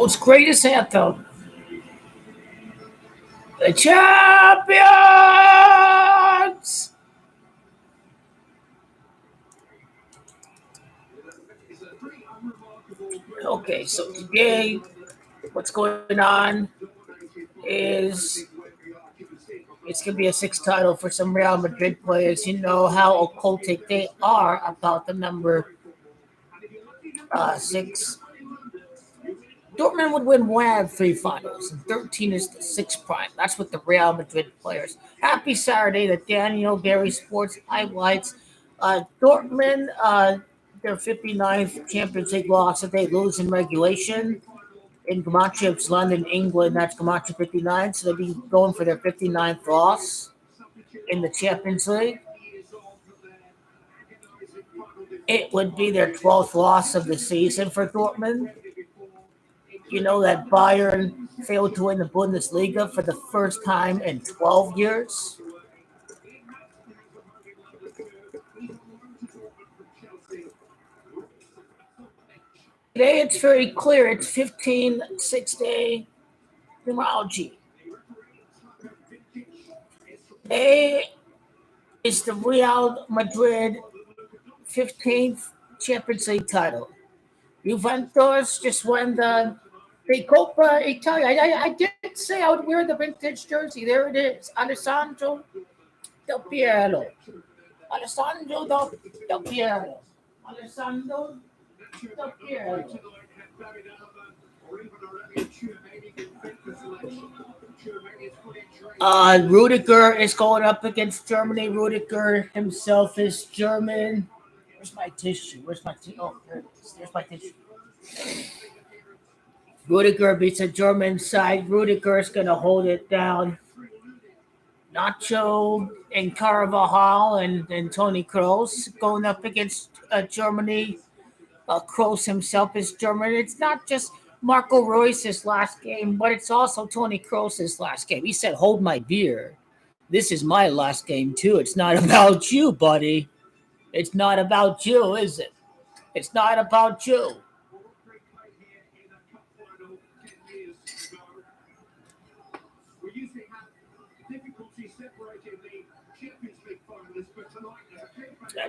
world's greatest anthem, the champions. Okay, so today, what's going on is it's going to be a sixth title for some Real Madrid players. You know how occultic they are about the number six. Dortmund would win one out of three finals, and 13 is the sixth prime. That's what the Real Madrid players. Happy Saturday, the Daniel Gary Sports highlights. Dortmund, their 59th Champions League loss that they lose in regulation. In Gamache, it's London, England. That's Gamache 59. So they'll be going for their 59th loss in the Champions League. It would be their 12th loss of the season for Dortmund. You know that Bayern failed to win the Bundesliga for the first time in 12 years. Today it's very clear. It's 15-6-day numerology. Today is the Real Madrid 15th Champions League title. Juventus just won the Coppa Italia. I did say I would wear the vintage jersey. There it is. Alessandro Del Piero. Alessandro Del Piero. Alessandro Del Piero. Rudiger is going up against Germany. Rudiger himself is German. Where's my tissue? Oh, there it is. There's my tissue. Rudiger beats a German side. Rudiger is going to hold it down. Nacho and Caravajal and Tony Kroos going up against Germany. Kroos himself is German. It's not just Marco Reus's last game, but it's also Tony Kroos' last game. He said, "Hold my beer. This is my last game too. It's not about you, buddy. It's not about you, is it? It's not about you."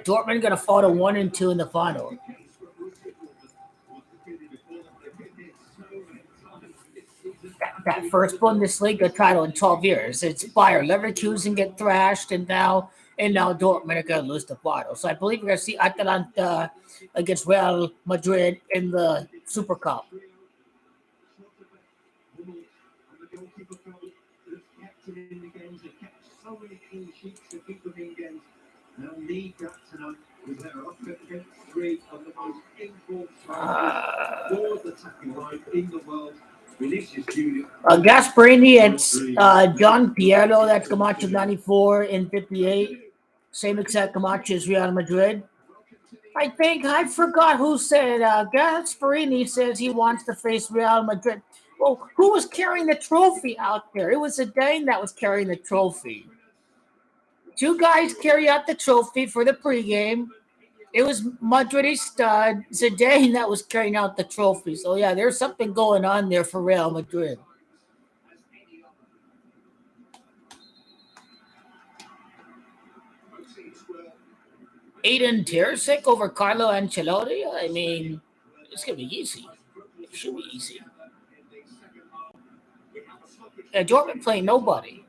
Dortmund going to fall to 1 and 2 in the final. That first Bundesliga title in 12 years. It's Bayern Leverkusen get thrashed, and now Dortmund are going to lose the final. So I believe we're going to see Atalanta against Real Madrid in the Super Cup. They'll need that tonight with their offense against 3 of the most informed forward attacking line in the world. Gasperini and John Piero, that's Camacho 94 and 58. Same exact Camacho as Real Madrid. I forgot who said Gasperini says he wants to face Real Madrid. Well, who was carrying the trophy out there? It was Zidane that was carrying the trophy. 2 guys carry out the trophy for the pregame. It was Madrid stud Zidane that was carrying out the trophy. So yeah, there's something going on there for Real Madrid. Aiden Terzic over Carlo Ancelotti. I mean, it's gonna be easy. It should be easy. Dortmund played nobody.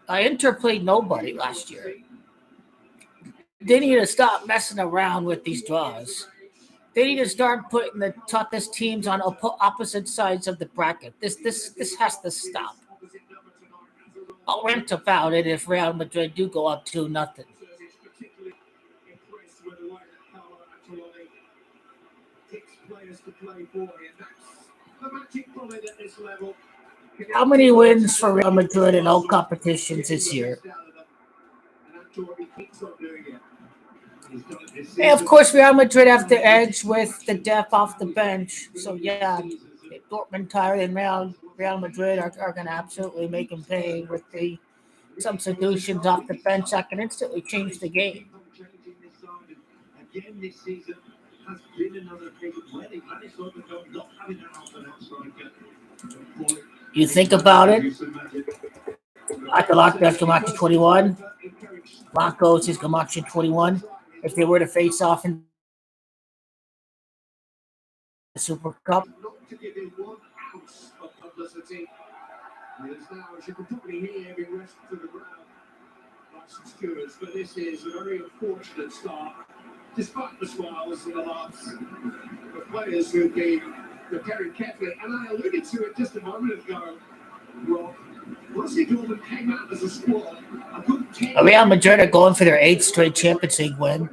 Inter played nobody last year. They need to stop messing around with these draws. They need to start putting the toughest teams on opposite sides of the bracket. This has to stop. I'll rant about it if Real Madrid do go up 2-0. How many wins for Real Madrid in all competitions this year? And of course, Real Madrid have the edge with the depth off the bench. So yeah, Dortmund, tired, and Real Madrid are going to absolutely make them pay with the substitutions off the bench that can instantly change the game. You think about it. Atalanta Camacho 21. Blancos is Camacho 21. If they were to face off in the Super Cup. But this is a very unfortunate start, despite the smiles and the laughs. The players will be preparing carefully, and I alluded to it just a moment ago. Rob, Borussia Dortmund came out as a squad. Real Madrid are going for their 8th straight Champions League win.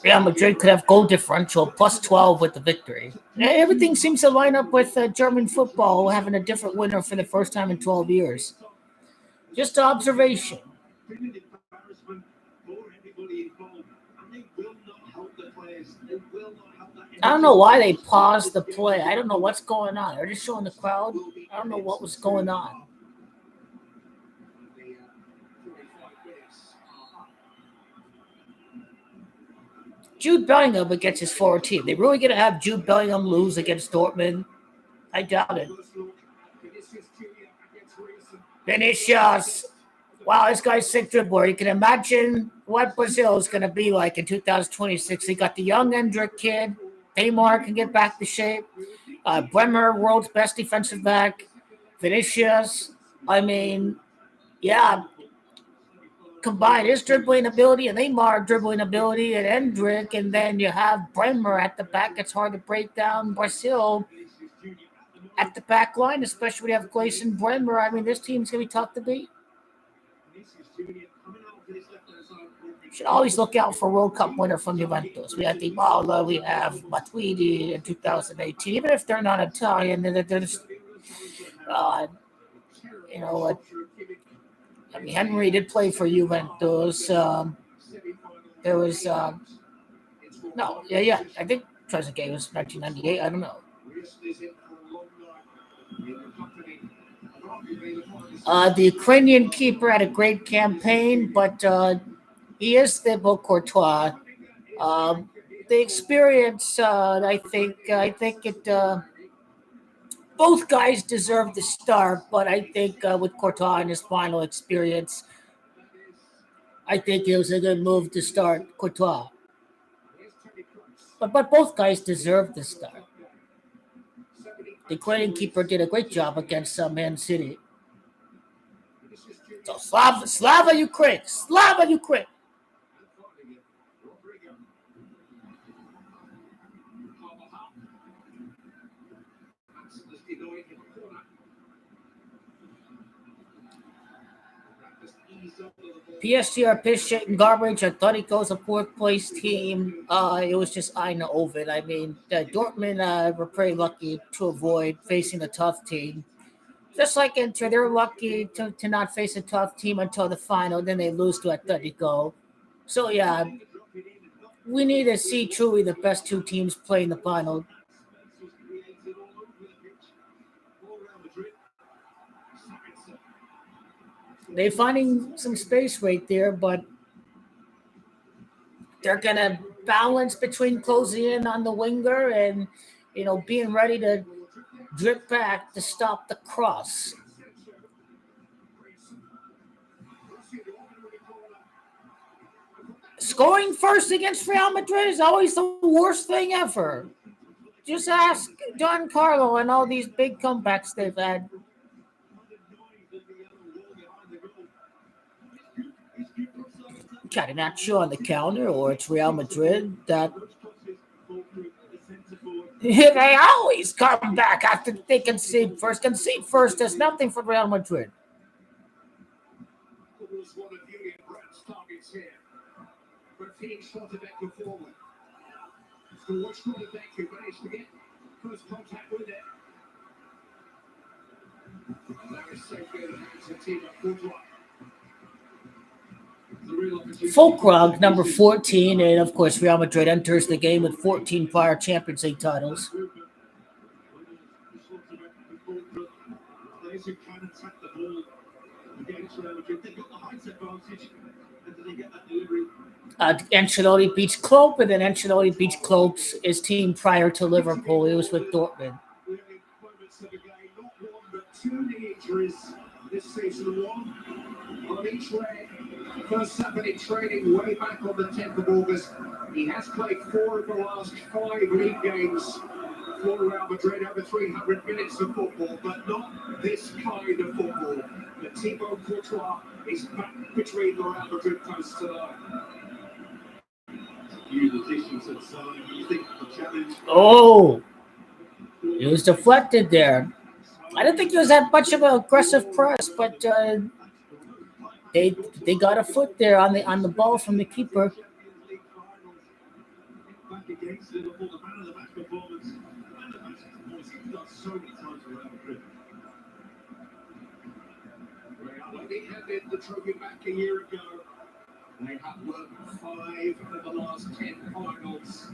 Real Madrid could have goal differential plus 12 with the victory. Everything seems to line up with German football having a different winner for the first time in 12 years. Just an observation. I don't know why they paused the play. I don't know what's going on. They're just showing the crowd. I don't know what was going on. Jude Bellingham against his forward team. They really going to have Jude Bellingham lose against Dortmund? I doubt it. Vinicius. Wow, this guy's sick dribbler. You can imagine what Brazil is going to be like in 2026. They got the young Endrick kid. Neymar can get back to shape. Bremer, world's best defensive back. Vinicius. I mean, yeah. Combine his dribbling ability and Neymar dribbling ability and Endrick, and then you have Bremer at the back. It's hard to break down Brazil at the back line, especially when you have Gleison Bremer. I mean, this team's going to be tough to beat. Should always look out for World Cup winner from Juventus. We have Dybala, we have Matuidi in 2018. Even if they're not Italian, they're just, I mean, Henry did play for Juventus. There was, I think Trezeguet was 1998. I don't know. The Ukrainian keeper had a great campaign, but he is Thibaut Courtois. The experience, I think it. Both guys deserve the start, but I think with Courtois in his final experience, I think it was a good move to start Courtois. But both guys deserve the start. The Ukrainian keeper did a great job against Man City. So Slava Ukraine. PSG are piss shit and garbage. Atletico's a fourth place team. It was just Aina Ovid. I mean, Dortmund were pretty lucky to avoid facing a tough team. Just like Inter, they're lucky to not face a tough team until the final. Then they lose to Atletico. So, yeah, we need to see truly the best two teams play in the final. They're finding some space right there, but they're going to balance between closing in on the winger and, being ready to drip back to stop the cross. Scoring first against Real Madrid is always the worst thing ever. Just ask John Carlo and all these big comebacks they've had. Nacho on the counter, or it's Real Madrid that they always come back after they concede first. Concede first does nothing for Real Madrid. Fulkrug, number 14, and of course Real Madrid enters the game with 14 prior Champions League titles. Ancelotti beats Klopp, and then Ancelotti beats Klopp's his team prior to Liverpool. It was with Dortmund. This season on each leg. First Saturday training way back on the 10th of August. He has played 4 of the last 5 league games for Real Madrid, over 300 minutes of football, but not this kind of football. The Thibaut Courtois is back between the Real Madrid posts tonight. Oh, it was deflected there. I didn't think it was that much of an aggressive press, but they got a foot there on the ball from the keeper. They handed the trophy back a year ago. They have won 5 of the last 10 finals.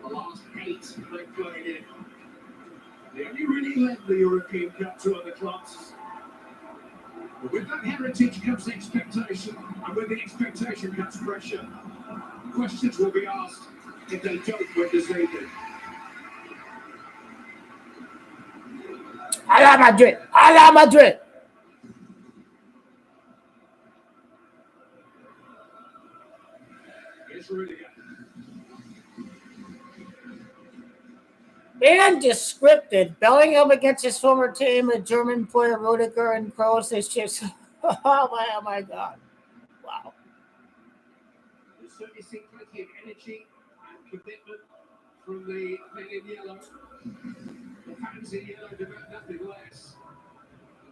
The last 8 they played in. They only really led the European Cup to other clubs. But with that heritage comes expectation, and with the expectation comes pressure. Questions will be asked if they don't win this evening. Hala Madrid! Hala Madrid! And descripted. Bellingham against his former team, a German player, Rudiger, and Kroos is just, oh my God. Wow. There's certainly seen plenty of energy and commitment from the men in yellow. The fans in yellow demand nothing less.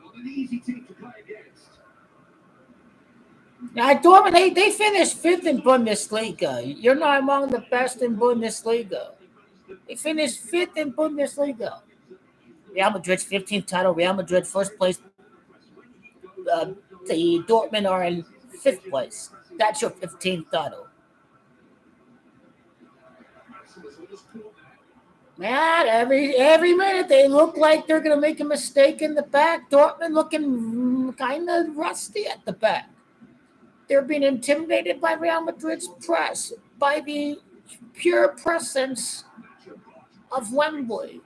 Not an easy team to play against. Now, Dortmund, they finished 5th in Bundesliga. You're not among the best in Bundesliga. They finished 5th in Bundesliga. Real Madrid's 15th title. Real Madrid first place. The Dortmund are in 5th place. That's your 15th title. Man, every minute they look like they're going to make a mistake in the back. Dortmund looking kind of rusty at the back. They're being intimidated by Real Madrid's press, by the pure presence of Wembley.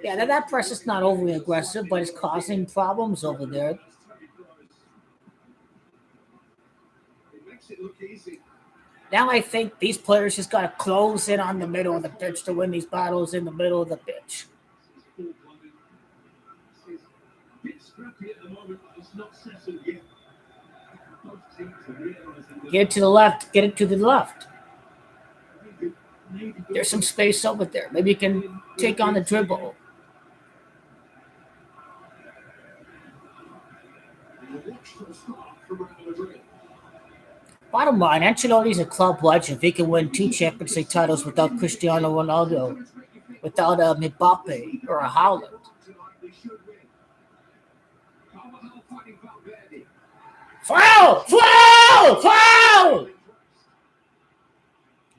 Yeah, that press is not overly aggressive, but it's causing problems over there. Now I think these players just got to close in on the middle of the pitch to win these battles in the middle of the pitch. Get it to the left. Get it to the left. There's some space over there. Maybe you can take on the dribble. Bottom line, Ancelotti's a club legend. If he can win 2 Champions League titles without Cristiano Ronaldo, without a Mbappe or a Haaland. Foul! Foul! Foul!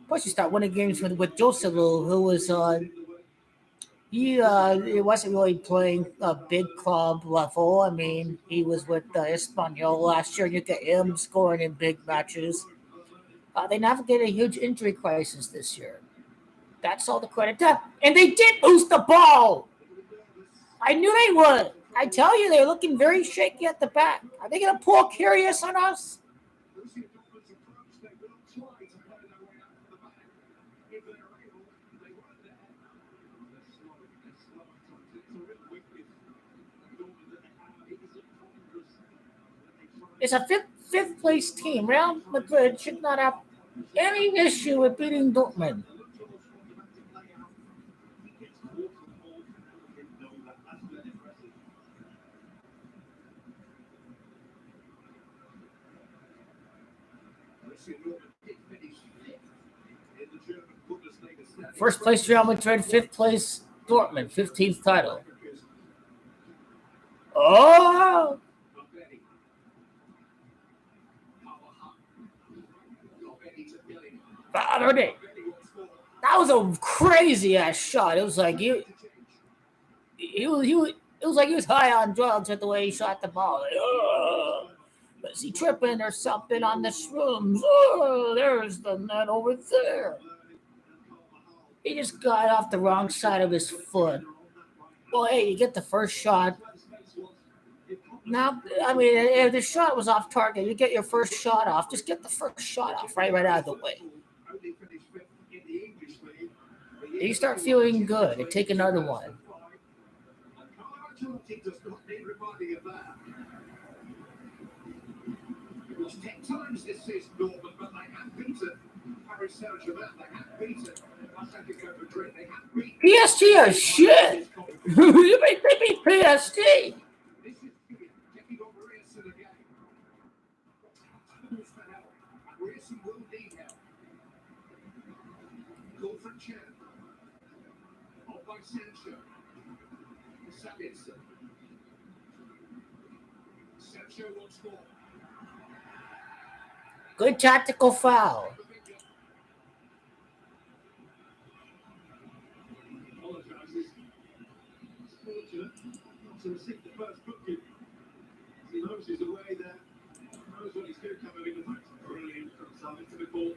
Plus, you start winning games with Joselu, who was he wasn't really playing a big club level. I mean, he was with Espanyol last year. You get him scoring in big matches. They navigated a huge injury crisis this year. That's all the credit to. And they did lose the ball. I knew they would. I tell you, they're looking very shaky at the back. Are they going to pull Curious on us? It's a fifth place team. Real Madrid should not have any issue with beating Dortmund. First place Real Madrid, 5th place Dortmund, 15th title. Oh! That was a crazy ass shot. It was like it was like he was high on drugs with the way he shot the ball. Like, oh, is he tripping or something on the shrooms? Oh, there's the net over there. He just got off the wrong side of his foot. Well, hey, you get the first shot. Now, I mean, if the shot was off target, you get your first shot off. Just get the first shot off right out of the way. You start feeling good and take another one. It was 10 times this season, Dortmund, but they have beaten Paris Saint-Germain. They have beaten Atletico Madrid. They have beaten PSG are shit. They beat PSG. This is taking over Reyerson again. Reyerson will need help. Goal from Chen. On by Sancho. Sabitzer. Sancho once more. Good tactical foul. Apologizes. It's fortunate not to receive the first booking. He knows he's away there. Knows what he's doing coming in. That's brilliant from Simon to the ball.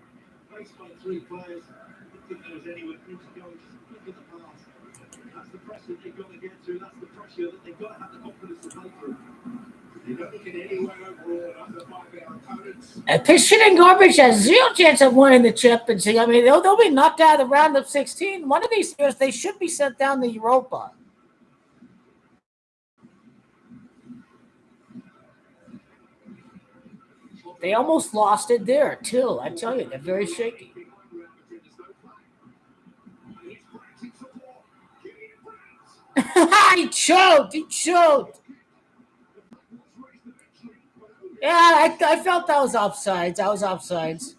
Faced by 3 players. I think there was anywhere for him to go. Just look at the pass. That's the pressure they've got to get through. That's the pressure that they've got to have the confidence to play through. And Pishin and Garbage has zero chance of winning the championship. I mean, they'll be knocked out of the round of 16. One of these years, they should be sent down to Europa. They almost lost it there, too. I tell you, they're very shaky. He choked. He choked. Yeah, I felt that was offsides. That was offsides.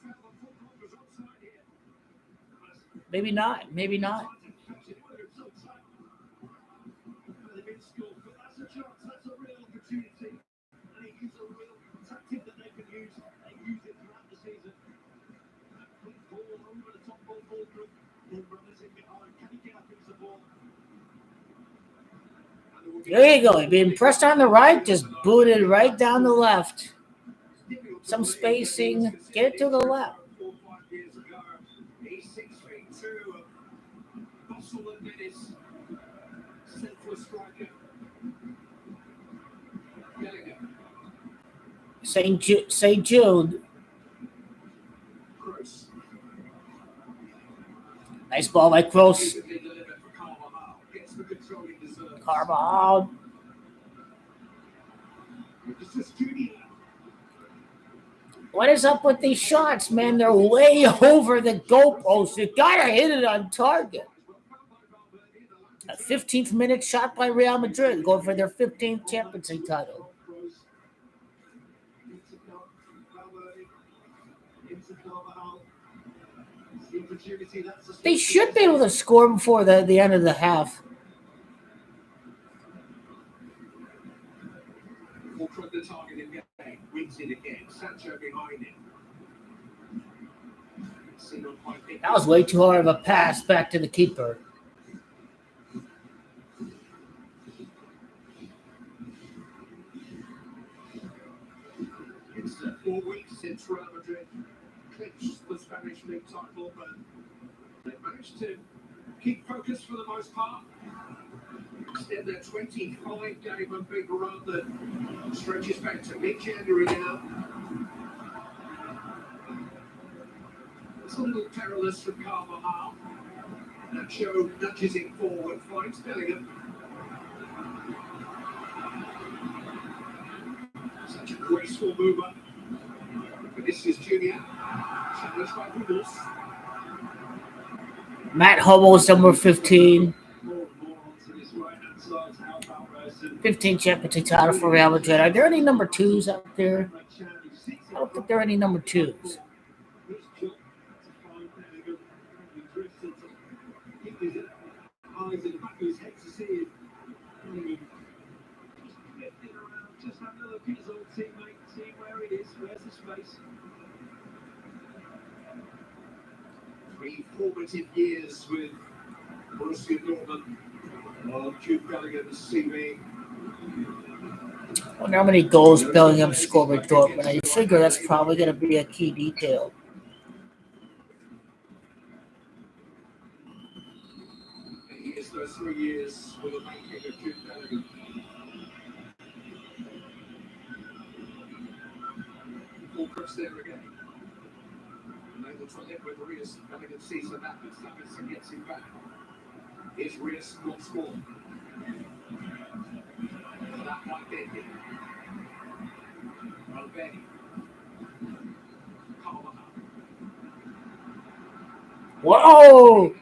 Maybe not. Maybe not. There you go. Being pressed on the right, just booted right down the left. Some spacing. Get it to the left. St. Jude. Nice ball by Kroos. Carvajal. What is up with these shots, man? They're way over the goalpost. You gotta hit it on target. A 15th minute shot by Real Madrid, going for their 15th Champions League title. They should be able to score before the end of the half. The target again, wins it again. Sancho behind him. That was way too hard of a pass back to the keeper. It's 4 weeks since Real Madrid clinched the Spanish league title, but they managed to keep focus for the most part. Instead, their 25-game unbeaten run that stretches back to mid-January now. It's a little perilous from Carvajal. Nacho nudges it forward, finds Bellingham. Such a graceful mover. Vinicius Junior, challenged by Hummels. Matt Hummels, number 15. 15 Champions League title for Real Madrid. Are there any number 2s out there? I don't think there are any number 2s. Just have a look at his old teammate, see where it is, where's the space. The formative years with Borussia Dortmund of Jude Bellingham's CV. I wonder how many goals Bellingham scored with Dortmund. I figure that's probably going to be a key detail. Here's those 3 years with the making of Jude Bellingham. Full cross there again. And able to live with Rios. Bellingham sees that and Davidson gets him back. Here's Rios, not scored. That might be it. Mbappe. Caravajal. Whoa!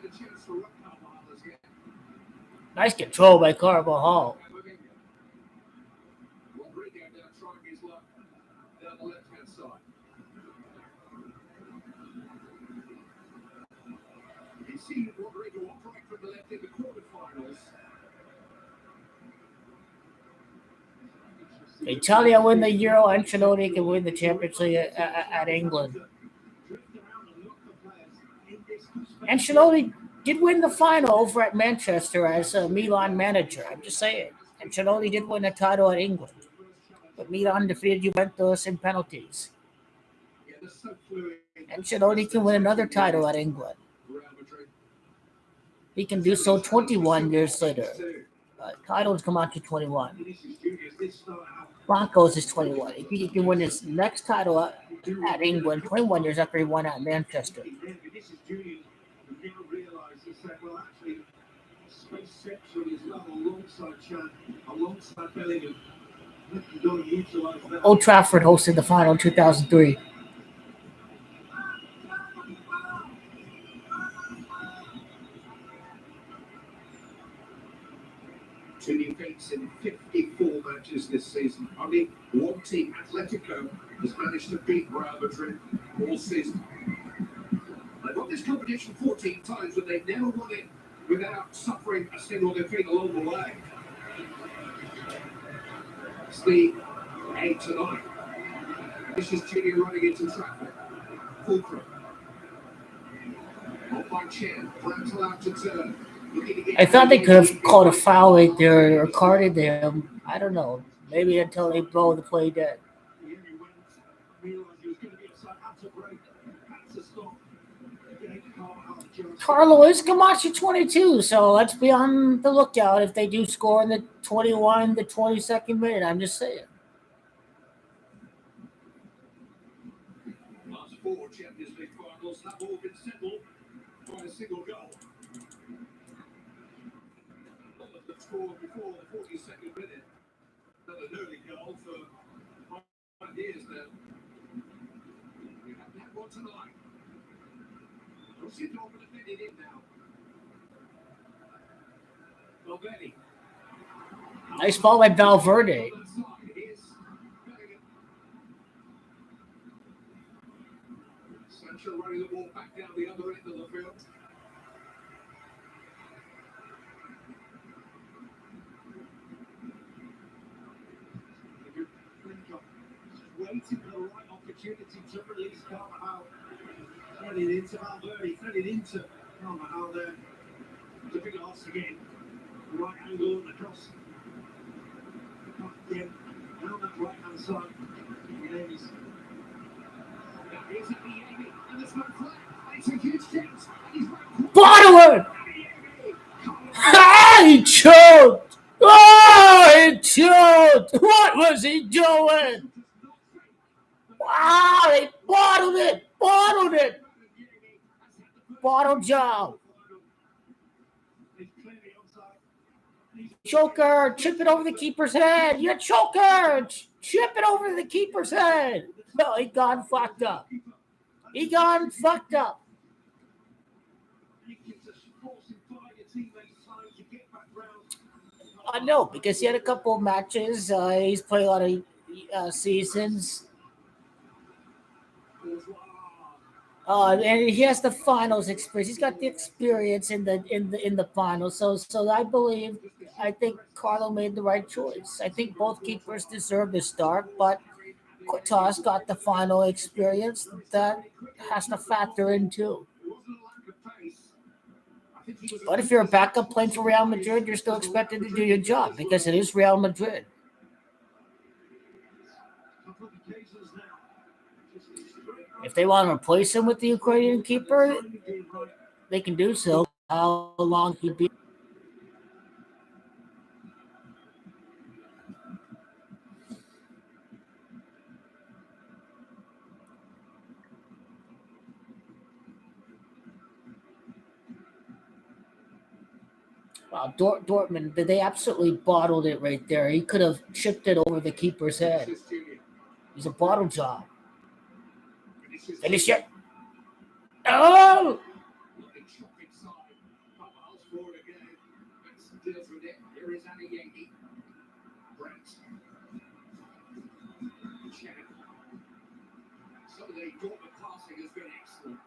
Nice control by Caravajal. Rodrigo now trying his luck down the left-hand side. He's seen Rodrigo operate from the left in the quarterfinals. Italia win the Euro. Ancelotti can win the Champions League at England. Ancelotti did win the final over at Manchester as a Milan manager. I'm just saying. Ancelotti did win a title at England. But Milan defeated Juventus in penalties. Ancelotti can win another title at England. He can do so 21 years later. Titles come out to 21. Broncos is 21. He can win his next title at England 21 years after he won at Manchester. Old Trafford hosted the final in 2003. Two new gates in 54 matches this season. Only one team, Atletico, has managed to beat Real Madrid all season. They've won this competition 14 times, but they've never won it without suffering a single defeat along the way. It's the 8 to 9. This is Junior running into traffic. Fulcrum. On by Chen, Brandt's allowed to turn. I thought they could have called a foul right there or carded him. I don't know. Maybe until they blow the play dead. Carlo is Camacho 22, so let's be on the lookout if they do score in the 21, the 22nd minute. I'm just saying. Last 4 Champions League finals have all been settled by a single goal. The score before the 42nd minute. Not an early goal for 5 years now. We haven't had one tonight. Rosito going to fit it in now. Valverde. Nice ball by Valverde. Sancho running the ball back down the other end of the field. Waiting for the right opportunity to release Caravajal. Thread it into Valverde, thread it into Caravajal there. The big ass again. The right angle and the cross. Again, down that right hand side. Davies. Now here's Amy, and there's no flag. It's a huge chance. Bottom! Ah, he choked! Oh, he choked! What was he doing? Wow, they bottled it! Bottled it! Bottle job. Choker, chip it over the keeper's head. You're a choker! Chip it over the keeper's head. No, he gone fucked up. He gone fucked up. No, because he had a couple of matches. He's played a lot of seasons. And he has the finals experience. He's got the experience in the finals. So I think Carlo made the right choice. I think both keepers deserve to start, but Courtois got the final experience that has to factor in too. But if you're a backup playing for Real Madrid, you're still expected to do your job because it is Real Madrid. If they want to replace him with the Ukrainian keeper, they can do so. How long he'd be? Wow, Dortmund, they absolutely bottled it right there. He could have chipped it over the keeper's head. He's a bottle job. Finish it. Oh! Some of the Dortmund passing has been excellent.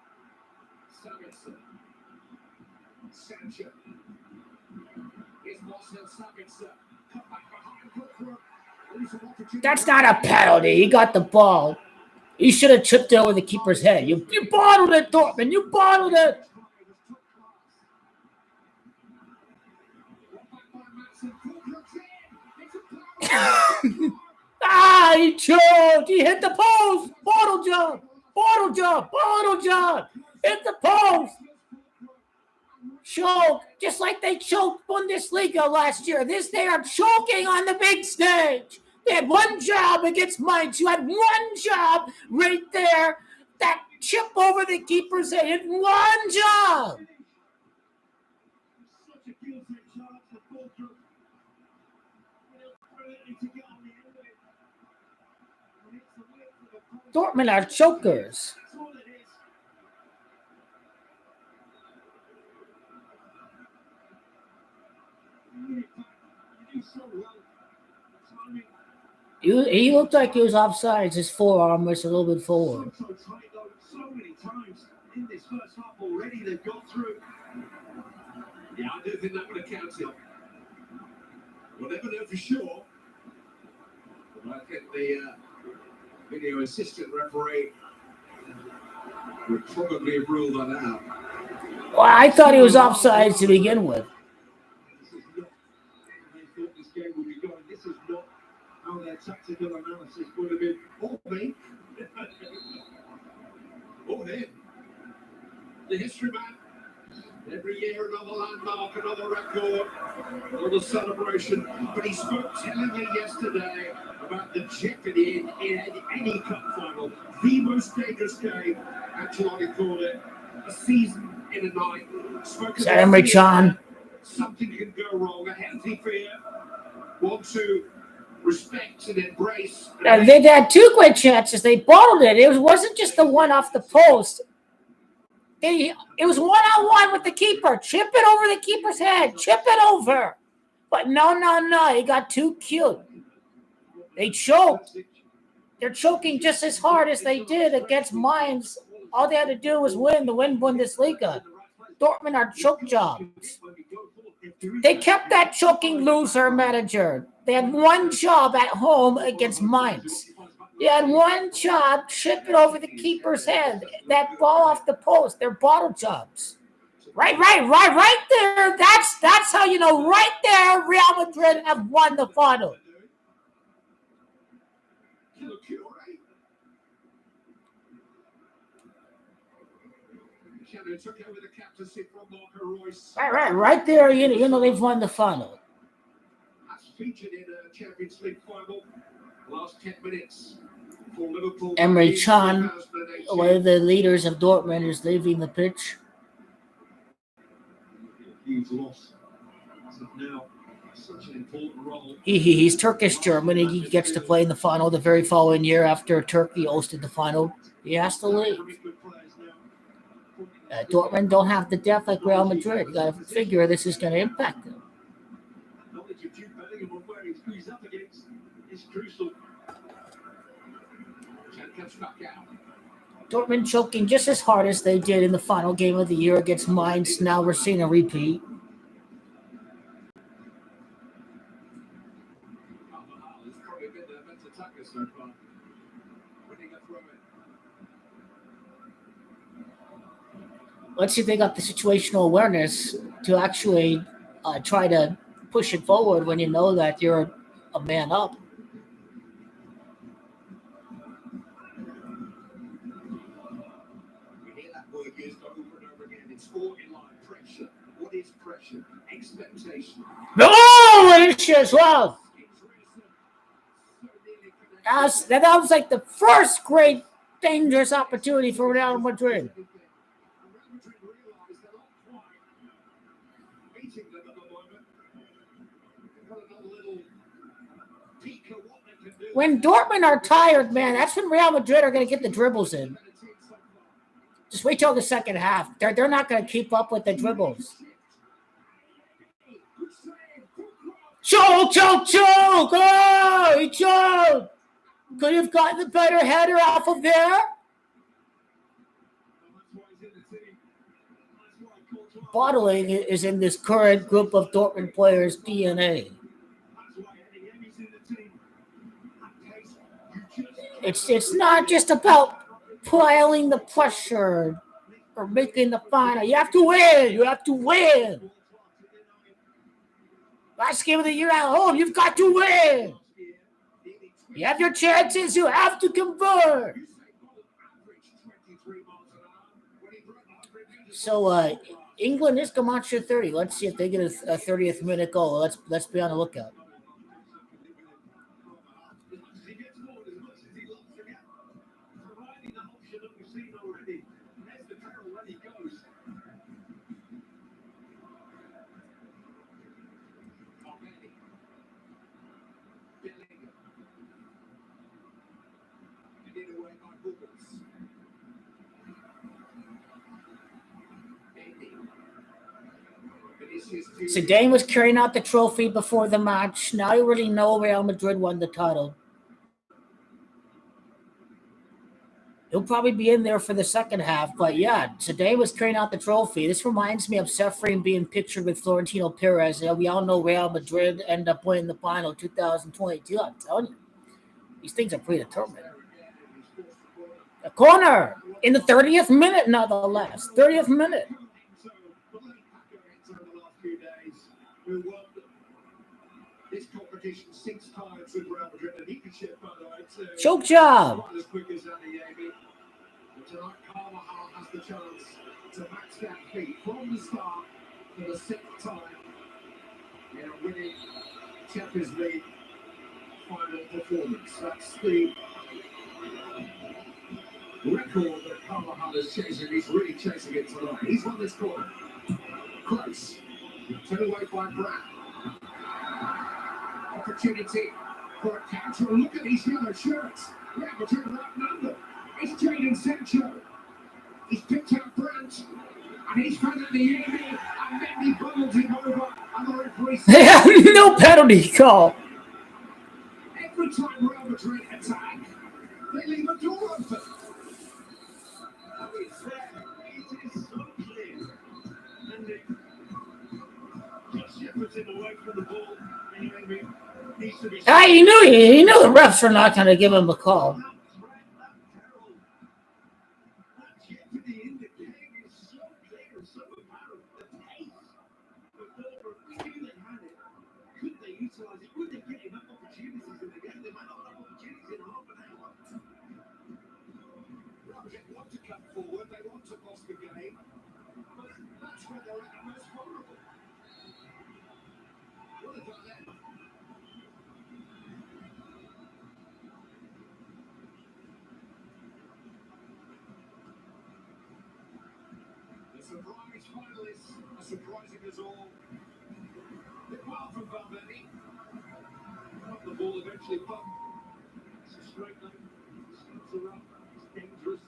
Sabitzer. Sancho. Here's Marcel Sabitzer. Cut back behind. That's not a penalty. He got the ball. He should have chipped it over the keeper's head. You bottled it, Dortmund. You bottled it. He choked. He hit the post. Bottle job. Bottle job. Bottle job. Hit the post. Choke. Just like they choked Bundesliga last year. They are choking on the big stage. They had one job against Mainz. You had one job right there. That chip over the keeper's head. One job. Dortmund are chokers. He looked like he was offsides. His forearm was a little bit forward. So many times in this first half already, they've got through. Yeah, I do think that would have counted. We'll never know for sure. But I think the video assistant referee would probably have ruled that out. Well, I thought he was offsides to begin with. This is not how they thought this game would be going. This is not how their tactical analysis would have been. Or me. Or him. The history man. Every year another landmark, another record, another celebration. But he spoke tellingly yesterday about the jeopardy in any cup final. The most dangerous game, Ancelotti called it, a season in a night. Is that Emre Can? Something can go wrong, a healthy fear. Want to respect and embrace. They had two great chances. They bottled it. It wasn't just the one off the post. It was one-on-one with the keeper. Chip it over the keeper's head. Chip it over. But no. He got too cute. They choked. They're choking just as hard as they did against Mainz. All they had to do was win Bundesliga. Dortmund are choke jobs. They kept that choking loser manager. They had one job at home against Mainz. They had one job, chip it over the keeper's head. That ball off the post. They're bottle jobs. Right there. That's how you know. Right there, Real Madrid have won the final. Right there. You know they've won the final. That's featured in a Champions League final. Last 10 minutes for Liverpool. Emre Can, one of the leaders of Dortmund, is leaving the pitch. Huge loss. Now, such an important role. He's Turkish German. He gets to play in the final the very following year after Turkey hosted the final. He has to leave. Dortmund don't have the depth like Real Madrid. You got to figure this is going to impact them. Dortmund choking just as hard as they did in the final game of the year against Mainz. Now we're seeing a repeat. Let's see if they got the situational awareness to actually try to push it forward when you know that you're a man up. You hear that word used over and over again. It's sporting life. Pressure. What is pressure? Expectation. Oh, it is as well. It's recent. So nearly connected. That was like the first great dangerous opportunity for Real Madrid. And Real Madrid realised they're not quite beating them at the moment. They've got another little peek at what they can do. When Dortmund are tired, man, that's when Real Madrid are going to get the dribbles in. Better team so far. Just wait till the second half. They're not going to keep up with the dribbles. Good save. Good cross. Choke! Oh, he choked! Could have gotten the better header off of there. And that's why he's in the team. That's why Courtois. Bottling is in this current group of Dortmund players' DNA. That's why Eddie's in the team. At pace, you just It's not just about piling the pressure or making the final. You have to win. You have to win. Last game of the year at home, you've got to win. You have your chances. You have to convert. So England is Camacho 30. Let's see if they get a 30th minute goal. Let's be on the lookout. Zidane was carrying out the trophy before the match. Now you really know Real Madrid won the title. He'll probably be in there for the second half, but yeah, Zidane was carrying out the trophy. This reminds me of Sefrin being pictured with Florentino Perez. We all know Real Madrid end up winning the final 2022. I'm telling you, these things are predetermined. A corner in the 30th minute, nonetheless. 30th minute. Who won this competition 6 times with Real Madrid, and he can shift, by the way, too. Choke job. Not as quick as Adeyemi. But tonight, Caravajal has the chance to match that feat from the start for the 6th time in a winning Champions League final performance. That's the record that Caravajal is chasing. He's really chasing it tonight. He's won this corner. Close. Turn away by Brad. Opportunity for a counter. Look at these yellow shirts. Yeah, but you're outnumbered. It's Jadon Sancho. He's picked out Brandt. And he's found out the enemy. And then he bubbled him over. And the referee No penalty call. every time Real Madrid attack, they leave a door open. It is so clear. And they away from the ball. He knew the refs were not going to give him a call. Want to come forward, they want to boss the game, but that's where they're at most vulnerable. What about that? The surprise finalists are surprising us all. Apart from Mbappe, but the ball eventually bumped. It's a straight line. Steps are up. It's dangerous.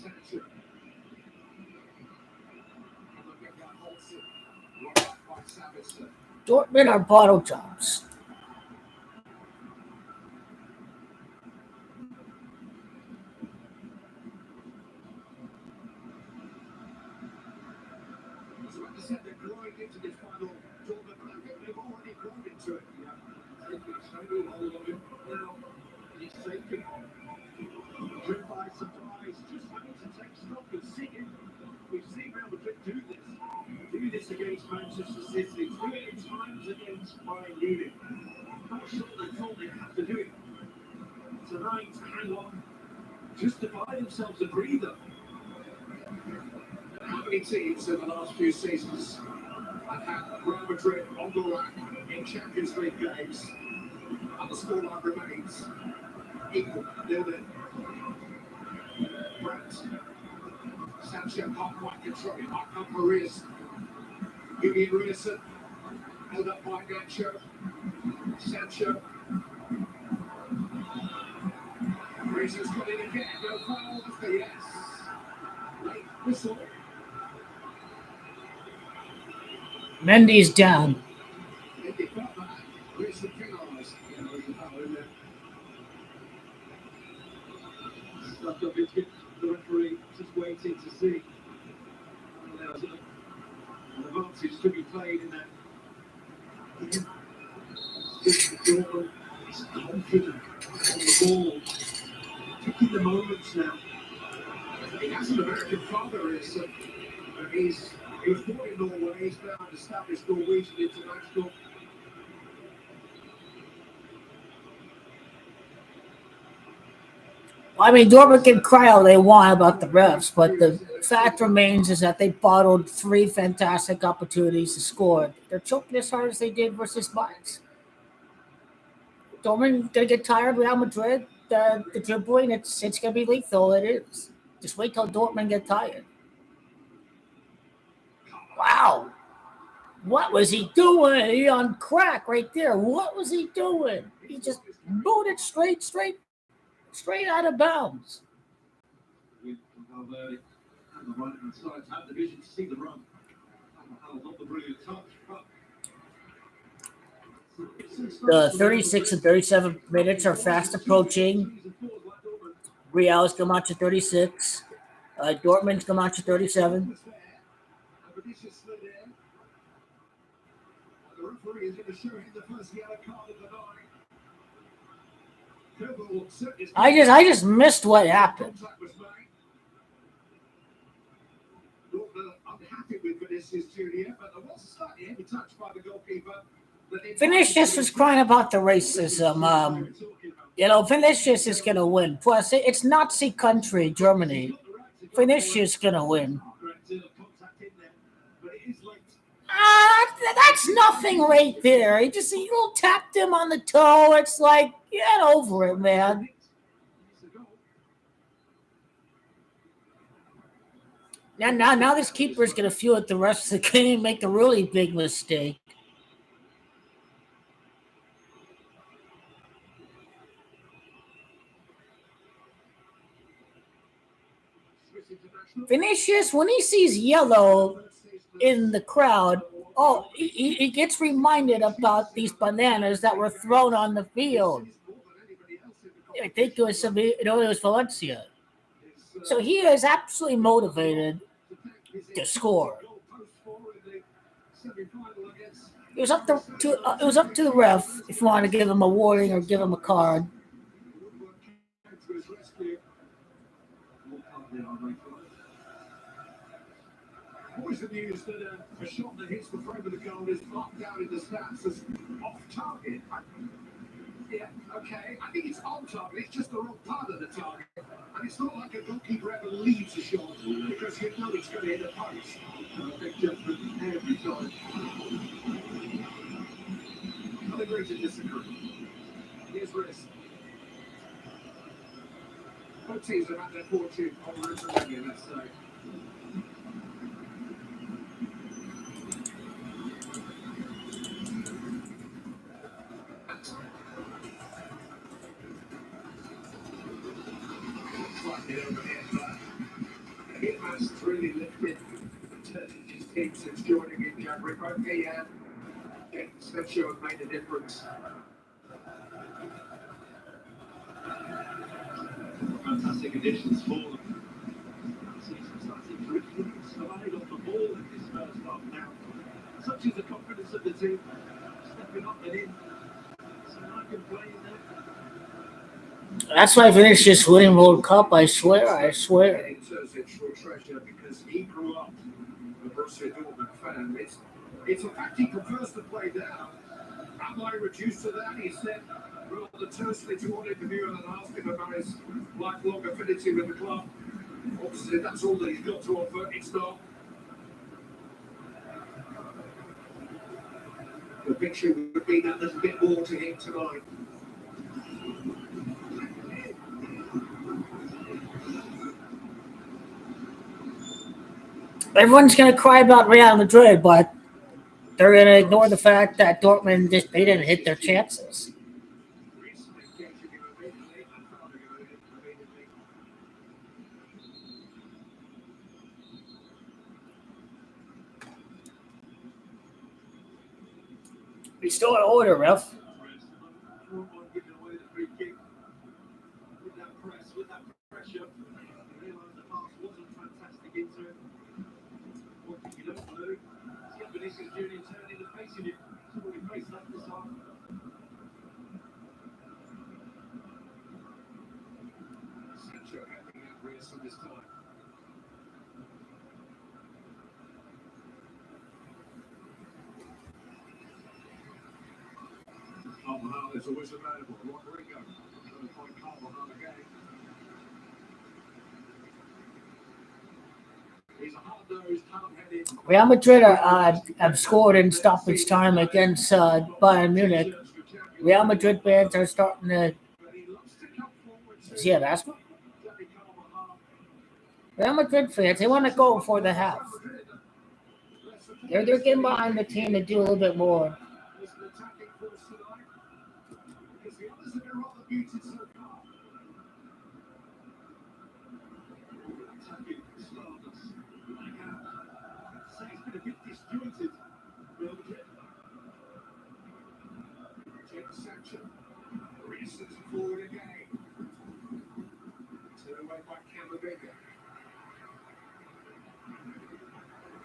Sancho. Dortmund are bottle jobs. So like I said, they're growing into this final tournament. I think they've already grown into it. Yeah. Taking a straight hold of him. Now, he's taken. Driven by surprise. Just having to take stock and see it. We've seen Real Madrid do this. Do this against Manchester City. Do it at times against Bayern Munich. Not sure they thought they'd have to do it tonight to hang on. Just to buy themselves a breather. How many teams in the last few seasons have had Real Madrid on the rack in Champions League games, and the scoreline remains equal, 0-0. Brett, Sancho can't quite control it. Up Maria's, Vivian Rierson, held up by Nacho. Sancho. Rierson's got it again. No foul. Yes. Late whistle. Mendy's down. Stuck up into the referee, just waiting to see. Allows an advantage to be played in that. Dortmund is confident on the ball, taking the moments now. He has an American father, he was born in Norway, he's now an established Norwegian international. I mean, Dortmund can cry all they want about the refs, but the fact remains is that they bottled 3 fantastic opportunities to score. They're choking as hard as they did versus Mainz. Dortmund gonna get tired. Real Madrid, the dribbling, it's gonna be lethal. It is. Just wait till Dortmund get tired. Wow, what was he doing? He on crack right there. What was he doing? He just moved it straight out of bounds. With Valverde and the right hand side to have the vision to see the run. Not the brilliant touch, but The 36 and 37 minutes are fast approaching. Real's Camacho 36. Dortmund's Camacho 37. The referee is going to show him the first yellow card of the night. I just missed what happened. Vinicius was crying about the racism. Vinicius is going to win. Plus, it's Nazi country, Germany. Vinicius is going to win. That's nothing right there. He tapped him on the toe. It's like, get over it, man. Now this keeper's going to feel it the rest of the game, make a really big mistake. Vinicius, when he sees yellow in the crowd, he gets reminded about these bananas that were thrown on the field. I think it was Valencia. So he is absolutely motivated to score. It was up to the ref if you want to give him a warning or give him a card. Always the news that a shot that hits the frame of the goal is marked down in the stats as off target. Yeah, okay. I think it's on target. It's just the wrong part of the target. And it's not like a goalkeeper ever leaves a shot because you know it's going to hit a post. Big judgment every time. I'll agree to disagree. Here's risk. Both teams have had their fortune on the referee, let's say. It has really lifted his team since joining in January. Okay, Sancho have made a difference. Fantastic additions for them. Season starting to slide off the ball in this first half. Now, such is the confidence of the team, stepping up and in. So I can play in there. That's why Vinicius winning World Cup. I swear, I swear. It's a true treasure because he grew up a Borussia Dortmund fan. It's a fact he prefers to play down. Am I reduced to that? He said rather tersely to one interviewer and asked him about his lifelong affinity with the club. Obviously, that's all that he's got to offer. It's not. The picture would be that little bit more to him tonight. Everyone's going to cry about Real Madrid, but they're going to ignore the fact that Dortmund they didn't hit their chances. Restore order, ref. Carvajal is always available. Rodrigo going to find Carvajal again. He's a hard-nosed, hard-headed. Real Madrid have scored in stoppage time against Bayern Munich. Real Madrid fans are starting to. Does he have asthma? Real Madrid fans, they want to go for the half. They're getting behind the team to do a little bit more.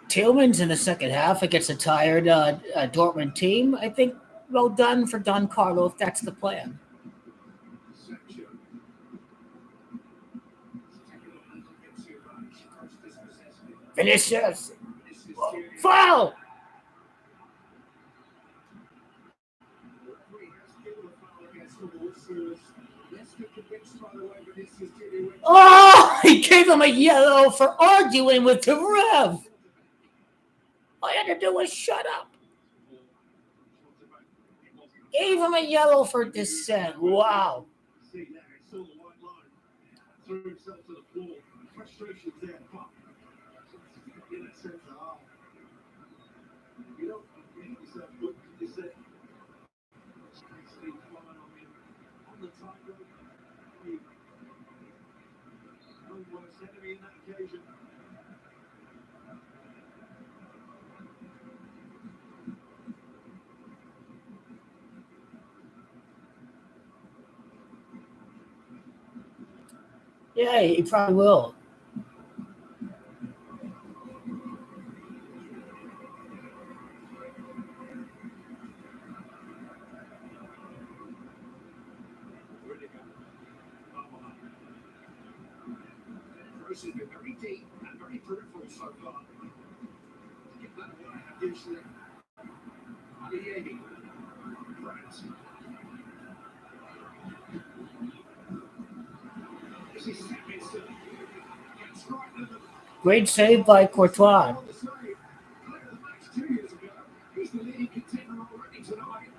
Tillman's in the second half against a tired Dortmund team. I think well done for Don Carlo if that's the plan. Vinicius. Foul! Oh, he gave him a yellow for arguing with the ref. All I had to do was shut up. Gave him a yellow for dissent. Wow. Threw himself to the floor. Frustration's there, but in that sense, you don't make yourself look dissent. On the tightrope, no worse enemy in that occasion. Yeah, he probably will. Bruce has been very deep and very peripheral so far. Get that what I have usually. Adiegi. France. This is Samson. Great save by Courtois. He's the leading contender already tonight.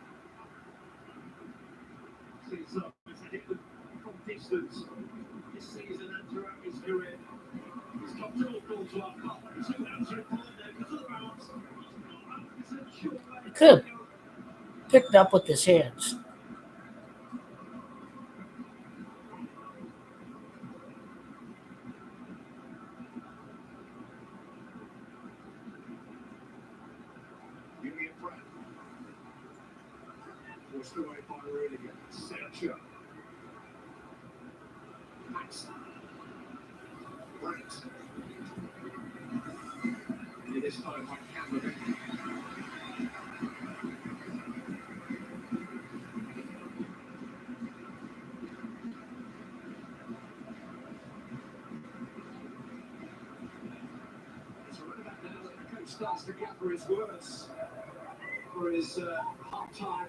Sees up as a hit from distance this season and throughout his career. He's got two goals to our cup. Two answering point there because of the bounce. He could have picked up with his hands. Forced away by Rudiger. Sergio. Max. Right. It is this time by Caravajal. It's around about now that the coach starts to gather his words for his half-time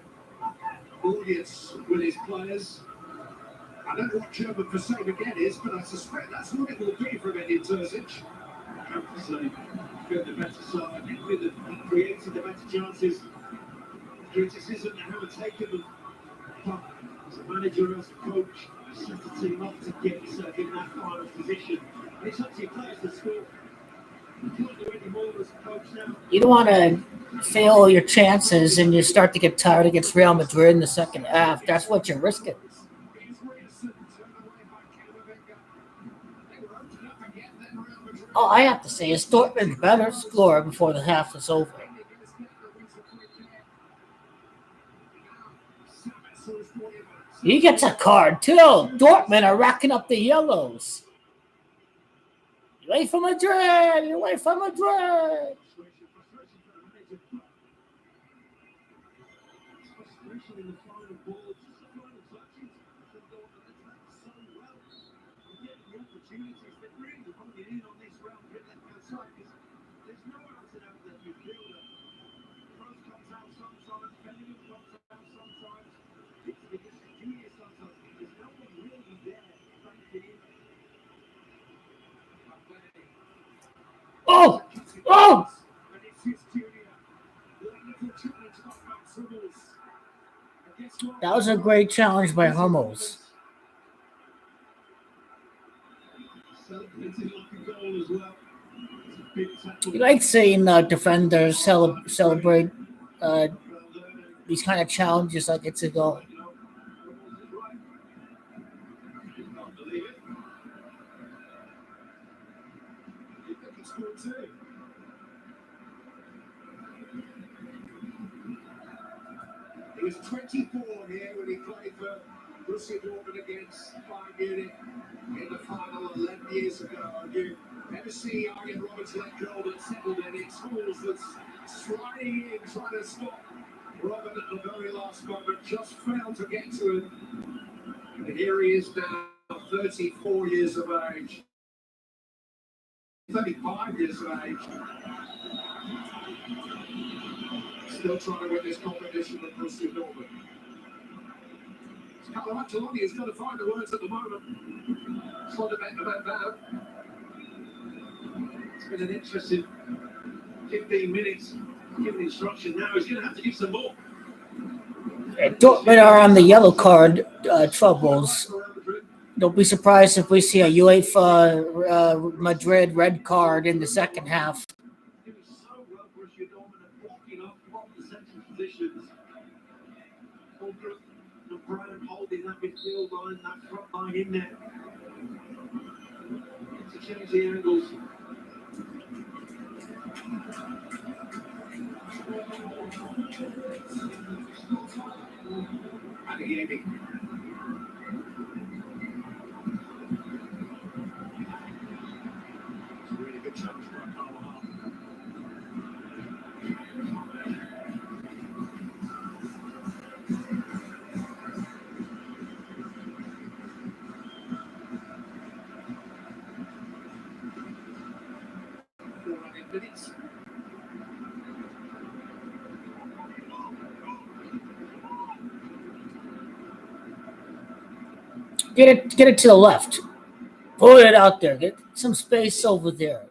audience with his players. I don't know what German for save again is, but I suspect that's what it will be from Edin Terzic. I have to say, been the better side, with the created the better chances. Criticism they haven't taken them. But as a manager, as a coach, set the team up to get yourself in that final position. And it's up to your players to score. You can't do any more as a coach now. You don't want to fail your chances and you start to get tired against Real Madrid in the second half. That's what you're risking. All I have to say is Dortmund better score before the half is over. He gets a card too. Dortmund are racking up the yellows. Away from Madrid! Away from Madrid! Oh! Oh! That was a great challenge by Hummels. You like seeing defenders celebrate these kind of challenges like it's a goal. He was 24 here when he played for Borussia Dortmund against Bayern Munich in the final 11 years ago. You never see Arjen Robben's let go that settled in. It's Hummels that's sliding in, trying to stop Robben at the very last moment, just failed to get to him. And here he is now, 34 years of age. 35 years of age. Still trying to win this competition with Borussia Dortmund. Caravajal Nacho has got to find the words at the moment. It's not about that. It's been an interesting 15 minutes. Giving instruction now. He's going to have to give some more. Dortmund are on the yellow card troubles. Don't be surprised if we see a UEFA Madrid red card in the second half. Holding that midfield line, that front line in there to change the angles. Adeyemi. It's a really good challenge for Carvajal. Minutes. Get it to the left. Put it out there. Get some space over there.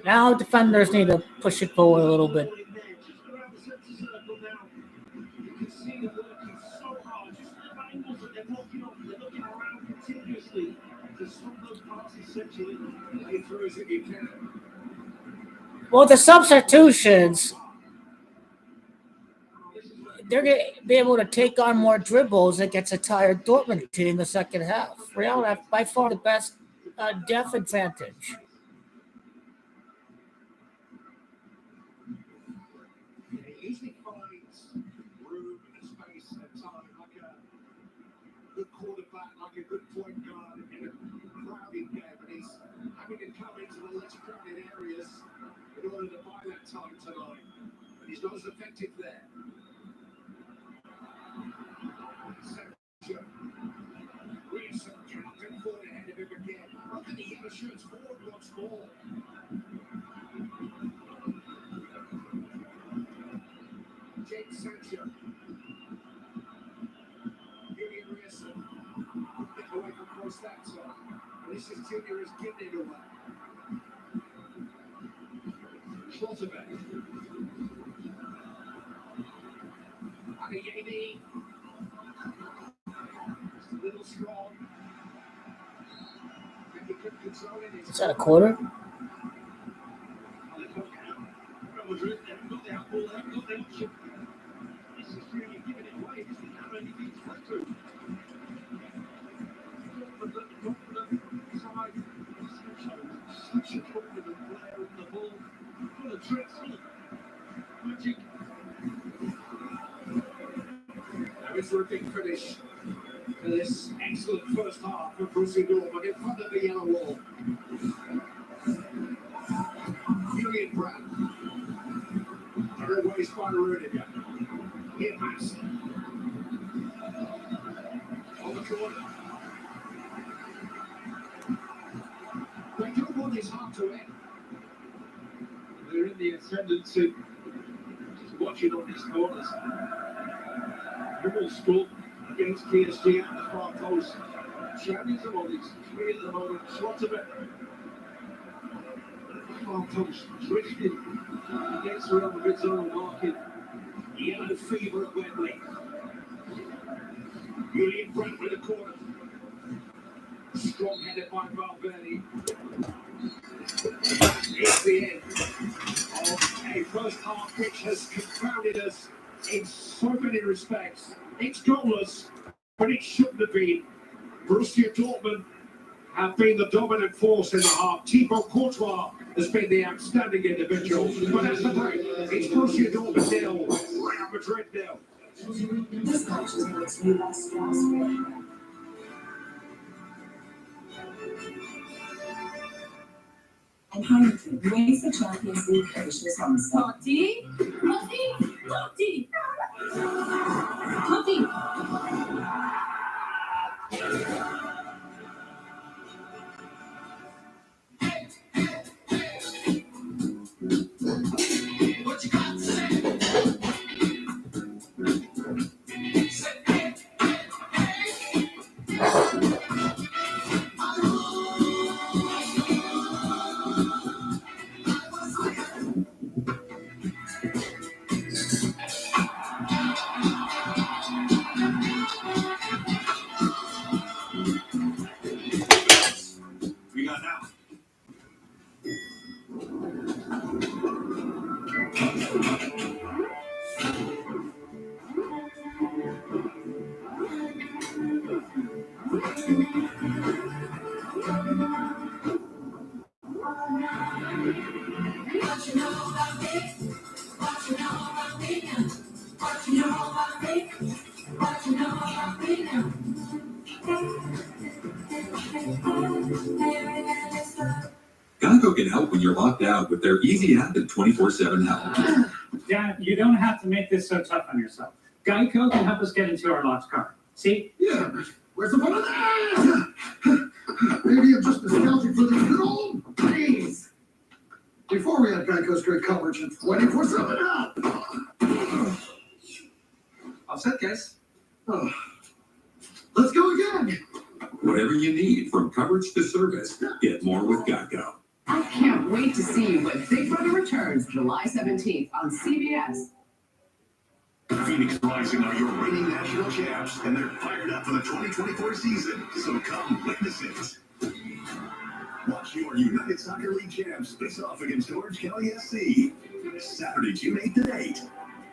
Now defenders need to push it forward a little bit. essentially play through as if you can. Well, the substitutions, they're going to be able to take on more dribbles against a tired Dortmund team in the second half. Real have by far the best depth advantage. He usually finds room and space and time like a good quarterback, like a good point guard in a crowded game, and he's having to come into the less crowded areas in order to buy that time tonight. And he's not as effective there. Wilson cannot get forward ahead of him again. Look at the yellow shirts forward once more. James Sancho. Julian Rierson. Get away from Chris Thatcher. This is Junior has given it away. Schlotterbeck. Adeyemi. Just a little strong. Is that a quarter? Madrid, they've got the outball, they've got the option. This is really giving it away. This is not anything to flip through. Confident side. Such a confident player on the ball. Full of tricks, full of magic. Now it's for a big finish to this excellent first half for Borussia Dortmund in front of the yellow wall. Julian Brandt. Away by Rudiger. Here pass. On the corner. They don't want this half to end. They're in the ascendancy. Just watching on these corners. Dribble stroke against PSG at the far post. Chinese are on his feet at the moment. Schlotterbeck. Far post. Drifted against the Real Madrid's own market. Yellow fever at Wembley. Julian Brandt with a corner. Strong headed by Valverde. It's the end of a first half which has confounded us in so many respects. It's goalless, but it shouldn't have been. Borussia Dortmund have been the dominant force in the half. Thibaut Courtois has been the outstanding individual. But that's the break. It's Borussia Dortmund 0, Real Madrid 0. This match is makes me less stressful. And Heineken wins the Champions League finish this Wednesday. Totti, Totti, Totti, Totti. What you got to say? Say, hey, we got now. What you know about me? What you know about me now? What you know about me? What you know about me now? Geico can help when you're locked out with their easy app and 24/7 help. Dad, you don't have to make this so tough on yourself. Geico can help us get into our lost car. See? Yeah, where's the fun of that? Maybe I'm just nostalgic for the good old days. Before we had Geico's great coverage and 24/7 help. All set, guys. Oh. Let's go again. Whatever you need, from coverage to service, get more with Geico. I can't wait to see you when Big Brother returns July 17th on CBS. Phoenix Rising are your reigning national champs, and they're fired up for the 2024 season. So come witness it. Watch your United Soccer League champs face off against Orange County SC. Saturday, June 8th and 8th.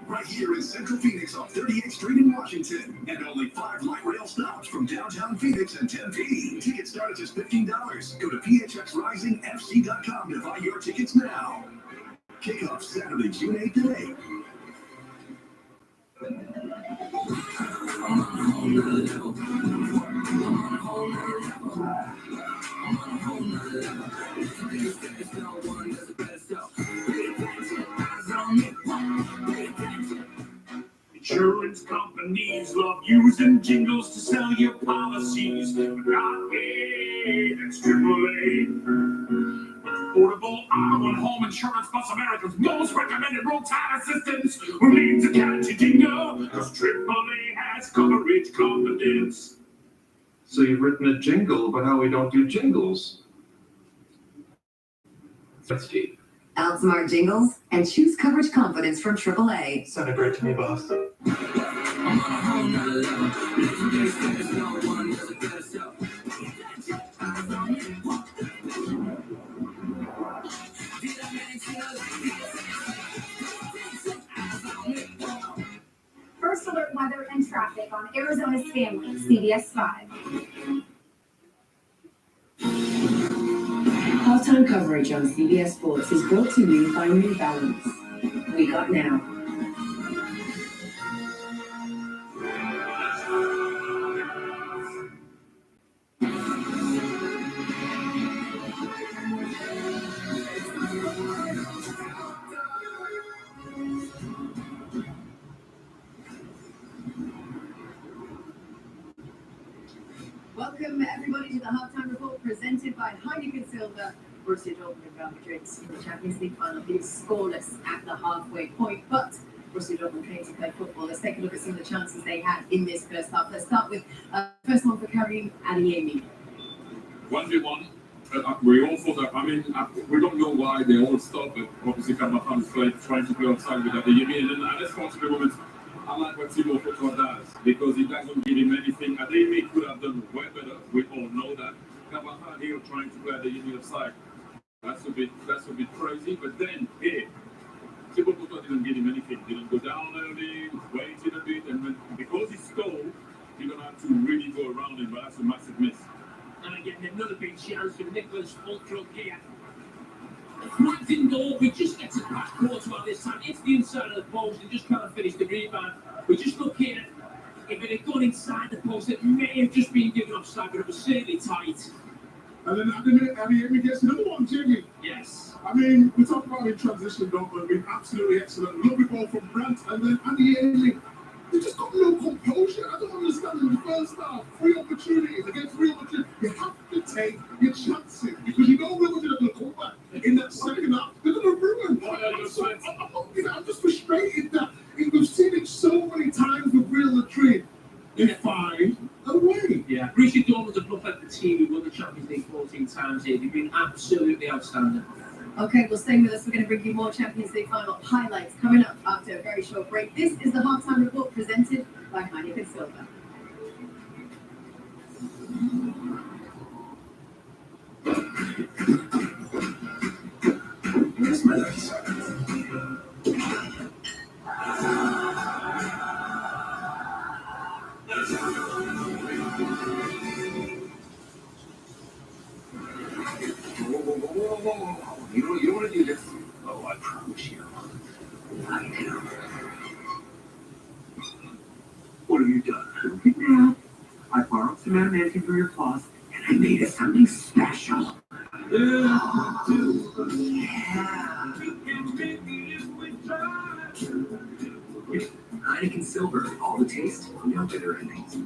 Right here in Central Phoenix off 38th Street in Washington. And only 5 light rail stops from downtown Phoenix and Tempe. Tickets start at just $15. Go to phxrisingfc.com to buy your tickets now. Kickoff Saturday, June 8th and 8th. Insurance companies love using jingles to sell your policies. But not me, that's AAA. Affordable auto and home insurance plus America's most recommended roadside assistance. Who needs a catchy jingle? Because AAA has coverage confidence. So you've written a jingle about how we don't do jingles. That's deep. Outsmart jingles and choose coverage confidence from AAA. Sounded great to me, boss. First alert weather and traffic on Arizona's Family, CBS 5. Halftime coverage on CBS Sports is brought to you by New Balance. We got now. Welcome everybody to the halftime report presented by Heineken Silver. Borussia Dortmund and Real Madrid in the Champions League final being scoreless at the halfway point, but Borussia Dortmund came to play football. Let's take a look at some of the chances they had in this first half. Let's start with first one for Karim Adeyemi. 1v1. We all thought that, we don't know why they all stopped, but obviously Caravajal is trying to play outside with Adeyemi. And then let's go to the moment. I like what Thibaut Courtois does because it doesn't give him anything. Adeyemi could have done way better. We all know that. Caravajal here trying to play Adeyemi offside. That's a bit crazy. But then here, Thibaut Courtois didn't give him anything. Didn't go down early, waited a bit, and then because he stole, you're gonna have to really go around him. But that's a massive miss. And again, another big chance for Nicholas Fulcrum here. Right in goal, we just get to the back quarter this time. It's the inside of the post and just can't finish the rebound. We just look here. If it had gone inside the post, it may have just been given offside, but it was certainly tight. And then at the minute, Adeyemi gets another one, Jimmy. Yes. We talk about in transition, don't we? Been absolutely excellent. Lovely ball from Brandt, and then Adeyemi. They just got no composure. I don't understand in the first half. 3 opportunities against 3 opportunities. You have to take your chances because you know Real Madrid are going to come back in that second half. They're going to ruin. I'm just frustrated that we've seen it so many times with Real Madrid. They find a way. Yeah, Borussia Dortmund have looked like the team who won the Champions League 14 times here. They've been absolutely outstanding. Okay, well, staying with us, we're going to bring you more Champions League final highlights coming up after a very short break. This is the halftime report presented by Heineken Silver. Where's my legs? Whoa. You don't want to do this. Oh, I promise you. I know. What have you done? Look now. I borrowed some animation from your closet, and I made it something special. Yeah. Heineken Silver, all the taste, no bitter endings.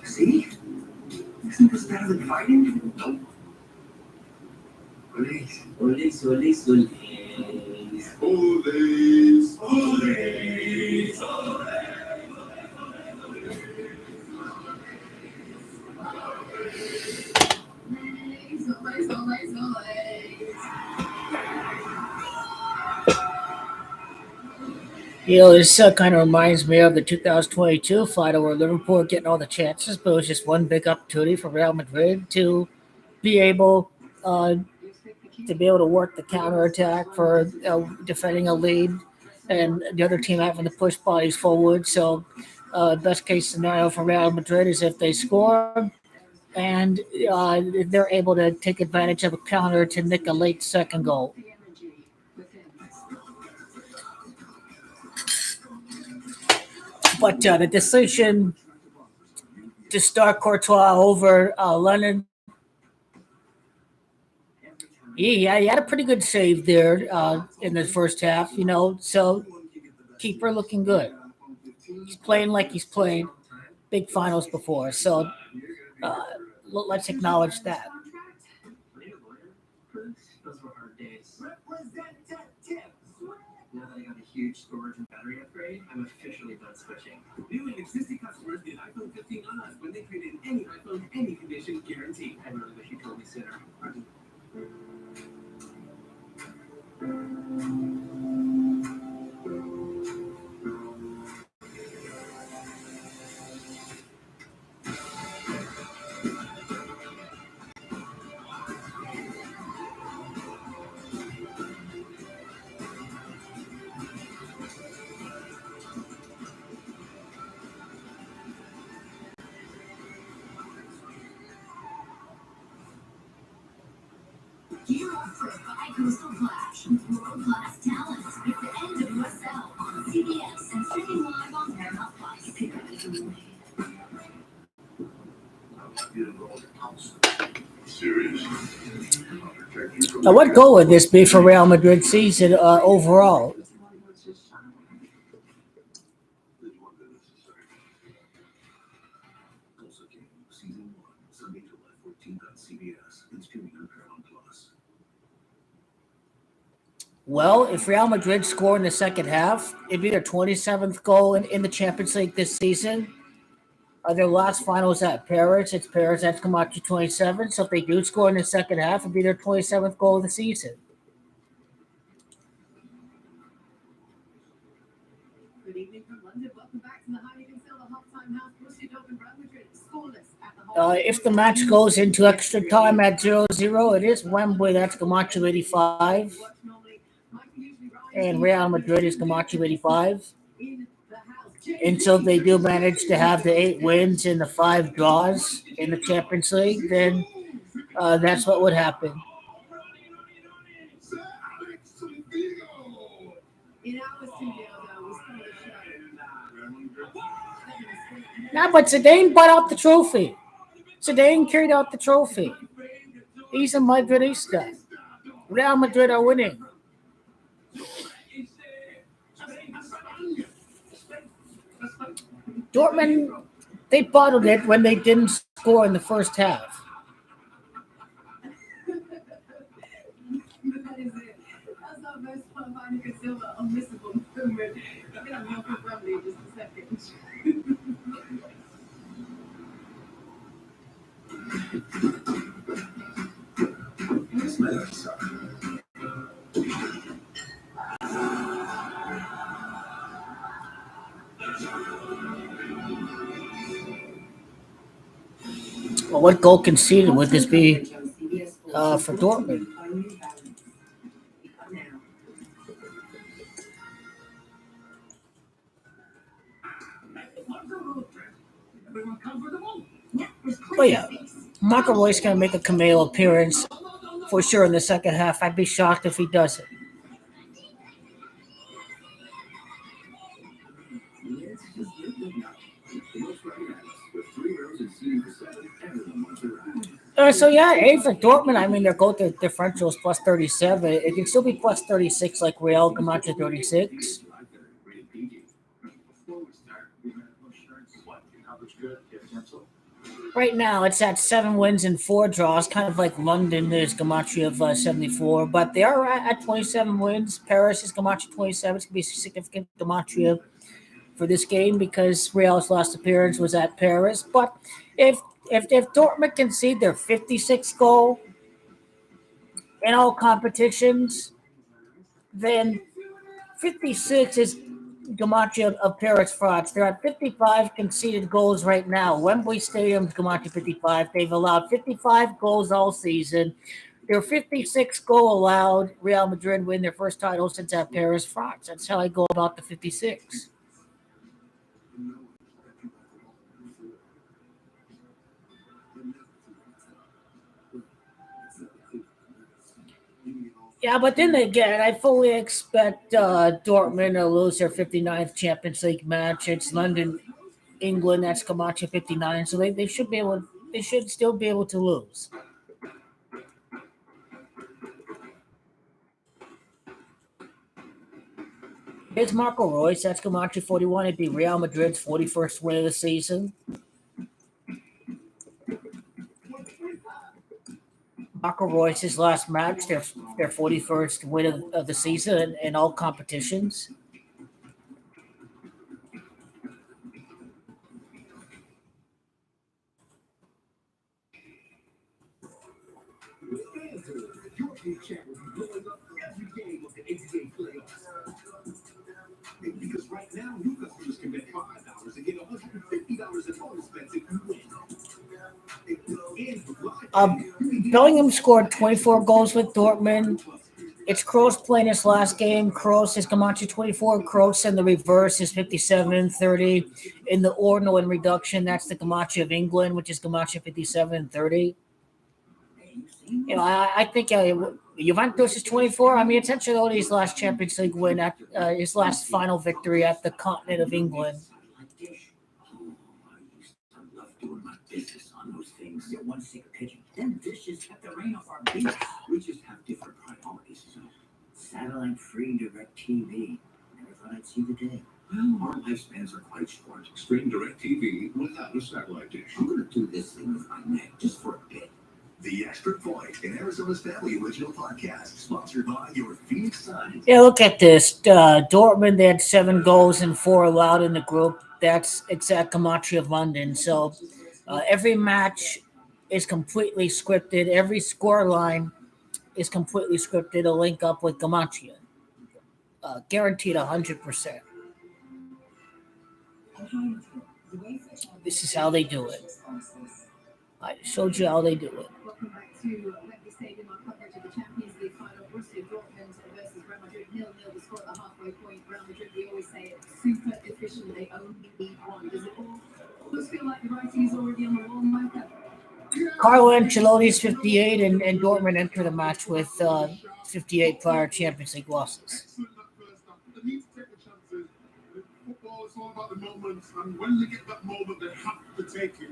See? Isn't this better than fighting? Nope. Olés. This kind of reminds me of the 2022 final where Liverpool were getting all the chances, but it was just one big opportunity for Real Madrid to be able to be able to work the counterattack for defending a lead, and the other team having to push bodies forward. So, best case scenario for Real Madrid is if they score and they're able to take advantage of a counter to nick a late second goal. But the decision to start Courtois over Lennon, he had a pretty good save there in the first half, so keeper looking good. He's playing like he's played big finals before, so let's acknowledge that. Those were hard days. Now that I got a huge storage and battery upgrade, I'm officially done switching. New and existing customers get iPhone 15 on us when they trade in any iPhone, any condition, guaranteed. I really wish you told me sooner. Gear up for a bi-coastal clash with world-class talent. It's the end of UCL on CBS and streaming live on Paramount Plus. Now, what goal would this be for Real Madrid season overall? Well, if Real Madrid score in the second half, it'd be their 27th goal in the Champions League this season. Their last final was at Paris. It's Paris that's Camacho 27. So if they do score in the second half, it'd be their 27th goal of the season. Good evening from London. Welcome back to the Heineken Silver Halftime House. Borussia Dortmund, Real Madrid, scoreless at the half. If the match goes into extra time at 0-0, it is Wembley. That's Camacho 85. And Real Madrid is Camacho 85. And so if they do manage to have the 8 wins and the 5 draws in the Champions League, then that's what would happen. In our studio, though, we started the show. Nah, but Zidane brought out the trophy. Zidane carried out the trophy. He's a Madridista. Real Madrid are winning. Dortmund, they bottled it when they didn't score in the first half. That is it. That's our most fun Heineken Silver unmissable moment. I'm going to have milk and Brumley in just a second. Well, what goal conceded would this be for Dortmund? Oh yeah, Marco Roy's going to make a cameo appearance for sure in the second half. I'd be shocked if he doesn't. So yeah, for Dortmund, I mean their goal differential is plus 37. It can still be plus 36 like Real Camacho 36. Right now, it's at 7 wins and 4 draws, kind of like London is Camacho of 74, but they are at 27 wins. Paris is Camacho 27. It's going to be a significant Camacho for this game because Real's last appearance was at Paris. But if Dortmund concede their 56th goal in all competitions, then 56 is Camacho of Paris, France. They're at 55 conceded goals right now. Wembley Stadium's Camacho 55. They've allowed 55 goals all season. Their 56 goal allowed Real Madrid win their first title since at Paris, France. That's how I go about the 56. Yeah, but then again, I fully expect Dortmund to lose their 59th Champions League match. It's London, England. That's Camacho 59, so they should be able. They should still be able to lose. Here's Marco Royce. That's Camacho 41. It'd be Real Madrid's 41st win of the season. Marco Royce's last match, their 41st win of the season in all competitions. European champ will be blowing up every game of the NBA playoffs. Because right now, new customers can bet $5 and get $150 in bonus bets if you win. Bellingham scored 24 goals with Dortmund. It's Kroos playing his last game. Kroos is Camacho 24. Kroos in the reverse is 57-30. In the ordinal and reduction, that's the Camacho of England, which is Camacho 57-30. You know, I think Juventus is 24. I mean, it's actually his last Champions League win, at his last final victory at the continent of England. Doing my business on those things. Get one sick pigeon. Them dishes kept the rain off our beach. We just have different priorities. So satellite free direct TV. Never thought I'd see the day. Well, our lifespans are quite short. Stream direct TV without a satellite dish. I'm gonna do this thing with my neck just for a bit. The Extra Point, an Arizona's family original podcast, sponsored by your Phoenix Suns. Yeah, look at this. Dortmund, they had 7 goals and 4 allowed in the group. That's exact Camacho of London. So every match is completely scripted. Every score line is completely scripted to link up with Camacho. Guaranteed 100%. This is how they do it. I showed you how they do it. Welcome back to Wembley Stadium. Our coverage of the Champions League final. Borussia Dortmund versus Real Madrid 0-0. The score at the halfway point. Real Madrid, we always say it, super efficient. They only need one. Does it almost feel like the writing is already on the wall, Micah? Carlo Ancelotti's 58, and Dortmund enter the match with 58 prior Champions League losses. They need to take the chances. Football is all about the moment, and when they get that moment, they have to take it.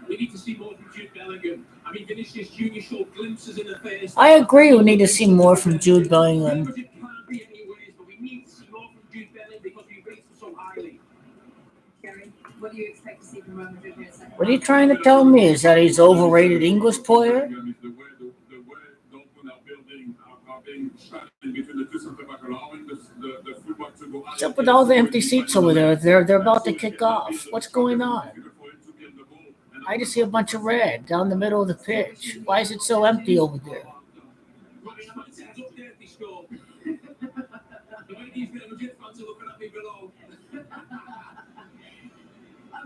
We need to see more from Jude Bellingham. I mean, Vinicius Junior showed glimpses in the face. I agree. We need to see more from Jude Bellingham. But we need to see more from Jude Bellingham because we rate him so highly. Gary, what do you expect to see from Real Madrid here in a second? What are you trying to tell me? Is that he's overrated English player? The way Dortmund are building, are being straddling between the two centre back, allowing the fullback to go. What's up with all the empty seats over there? They're about to kick off. What's going on? I just see a bunch of red down the middle of the pitch. Why is it so empty over there?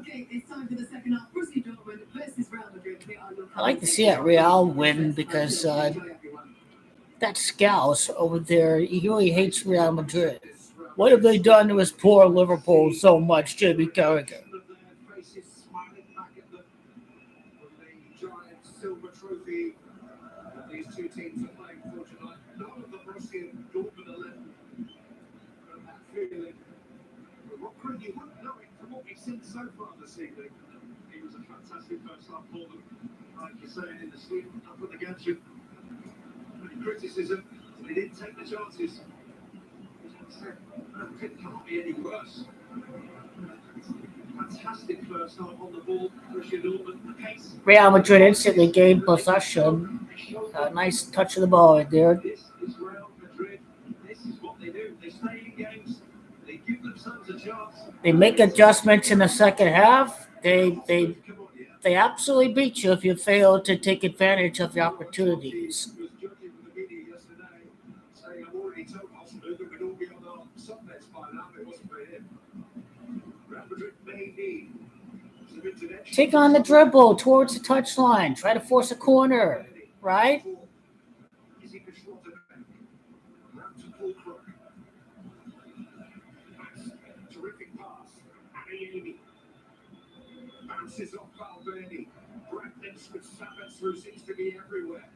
Okay, it's time for the second half. Borussia Dortmund versus Real Madrid. We are your I like to see that Real win because that Scouse over there, he really hates Real Madrid. What have they done to his poor Liverpool so much, Jamie Carragher? Silver trophy that these two teams are playing for tonight. None of the Borussia Dortmund 11 from that feeling. But what Craigie wouldn't know it from what we've seen so far this evening. It was a fantastic first half for them. Like you're saying, in the sleep, up at the gadget. Criticism, they didn't take the chances. It can't be any worse. Fantastic first half on the ball. Borussia Dortmund, the pace. Real Madrid instantly gained possession. Nice touch of the ball right there. This is Real Madrid. This is what they do. They stay in games. They give themselves a chance. They make adjustments in the second half. They absolutely beat you if you fail to take advantage of the opportunities. He was judging with the media yesterday, saying, I've already told Arsenal that we'd all be on our Sundays by now. It wasn't for him. Real Madrid may need some intervention. Take on the dribble towards the touchline. Try to force a corner, right? Fulcrum. That's a terrific pass. Adeyemi bounces off Valverde. Brandon's with Savic, who seems to be everywhere.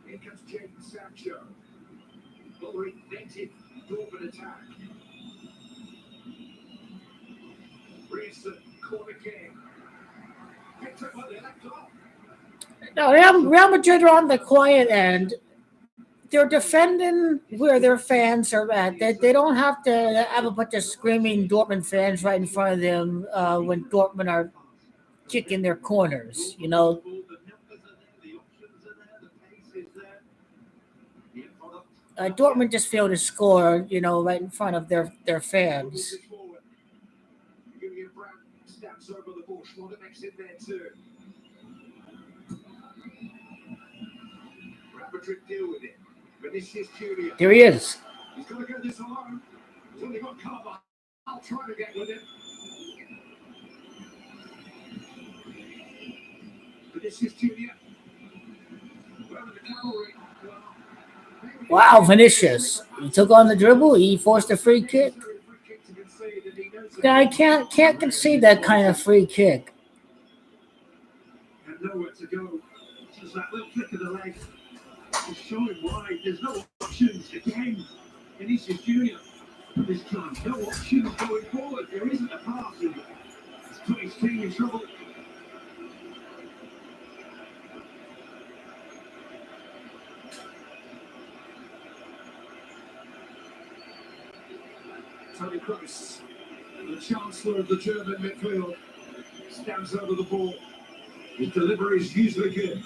Here comes Jadon Sancho. More inventive Dortmund attack. Reason, corner kick. Picked up by the left arm. No, Real Madrid are on the quiet end. They're defending where their fans are at. They don't have to have a bunch of screaming Dortmund fans right in front of them when Dortmund are kicking their corners. You know, Dortmund just failed to score. You know, right in front of their fans. Stabs over the ball. Schwader makes it there too. Madrid deal with it. Vinicius Junior. There he is. He's got to go this alone. He's only got Caravajal. I'll try to get with him. Vinicius Junior. Well, the cavalry. Wow, Vinicius. He took on the dribble. He forced a free kick. Yeah, I can't concede that kind of free kick. And nowhere to go. Just that little flick of the leg. He's showing wide. There's no options again. Vinicius Junior. This time, no options going forward. There isn't a pass. It's put his team in trouble. Toni Kroos, the chancellor of the German midfield, stabs over the ball. His delivery is usually good.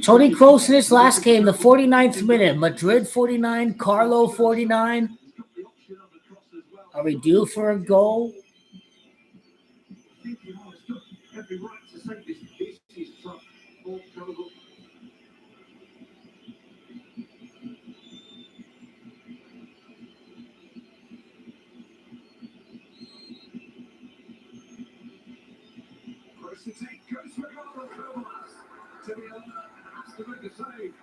Toni Kroos in his last game, the 49th minute. Madrid 49, Carlo 49. Are we due for a goal? Every right to say this is tough. All probable. Goes for goal. To the other, has to make a save.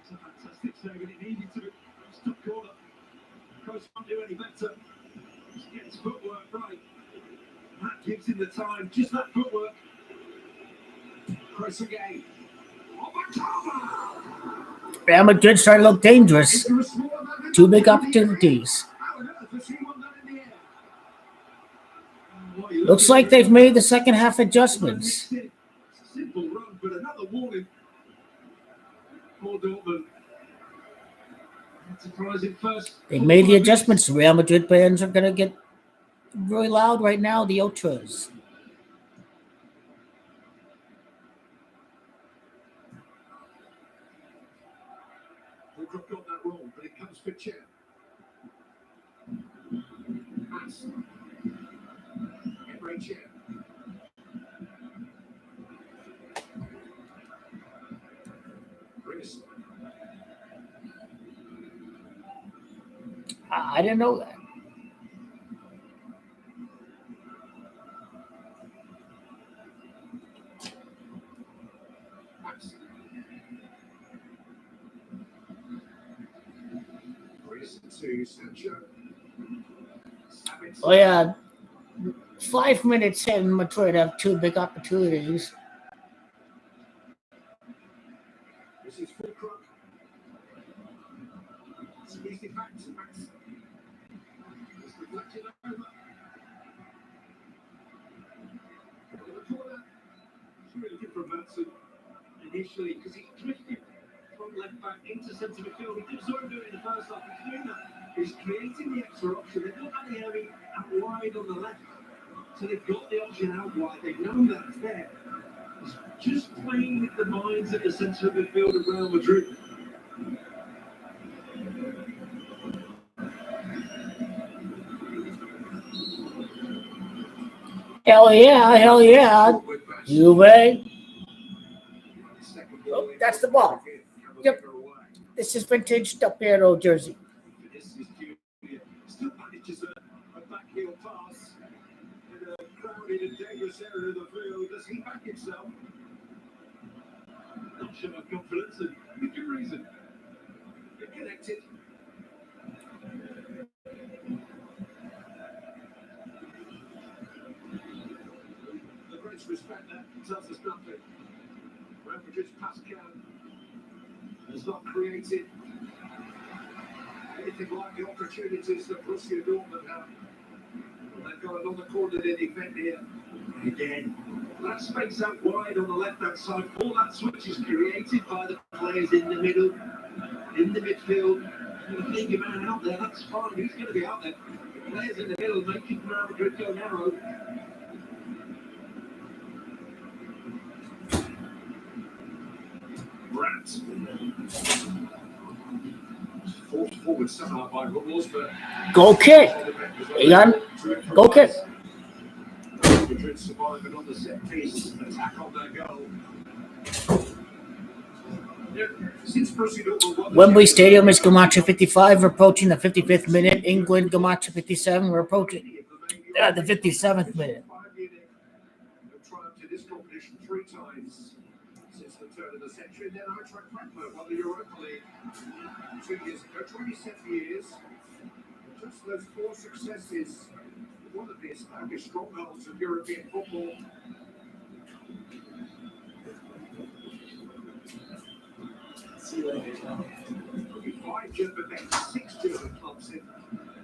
It's a fantastic save, and it needed to be. Stop corner. Kroos can't do any better. Just gets footwork right. That gives him the time. Just that footwork. Kroos again. Real Madrid starting to look dangerous. Two big opportunities. Looks like they've made the second half adjustments. Simple run, but another warning for Dortmund. Surprising first. They made the adjustments. Real Madrid fans are going to get really loud right now, the ultras. They've got that wrong, but it comes for Chen. Emre Chen. I didn't know that. Oh yeah, 5 minutes in, Madrid have two big opportunities. This is Fulcrum. It's easy back to Max. It's reflected over. The corner. It's really good from Madsen initially because he drifted from left back into centre midfield. He did sort of do it in the first half. He's doing that. He's creating the extra option. They've got Adeyemi out wide on the left. So they've got the option out wide. They know that's there. He's just playing with the minds at the centre of midfield of Real Madrid. Hell yeah. Juve. Oh, that's the ball. Yep. This is vintage Del Piero jersey. Still manages a backheel pass in a crowded and dangerous area of the field. Does he back himself? Not show of confidence and with good reason. They're connected. The greatest respect there tells us nothing. Real Madrid's Pascal has not created anything like the opportunities that Borussia Dortmund have. They've got another corner they defend here. Again, that space out wide on the left-hand side, all that switch is created by the players in the middle, in the midfield. You think your man out there, that's fine, he's going to be out there. Players in the middle making Real Madrid go narrow. Brandt. Forced forward somehow by Ramos, but Goal kick. Ian, goal kick. Madrid survive another set piece attack on their goal. Since Borussia Dortmund won the Wembley Stadium is Gamacha 55. We're approaching the 55th minute. England, Gamacha 57. We're approaching the 57th minute. They've triumphed in this competition 3 times since the turn of the century. Then Eintracht Frankfurt won the Europa League 2 years ago, 27 years. Just those 4 successes, one of the established strongholds of European football. See you later. 5 German men, 6 German clubs in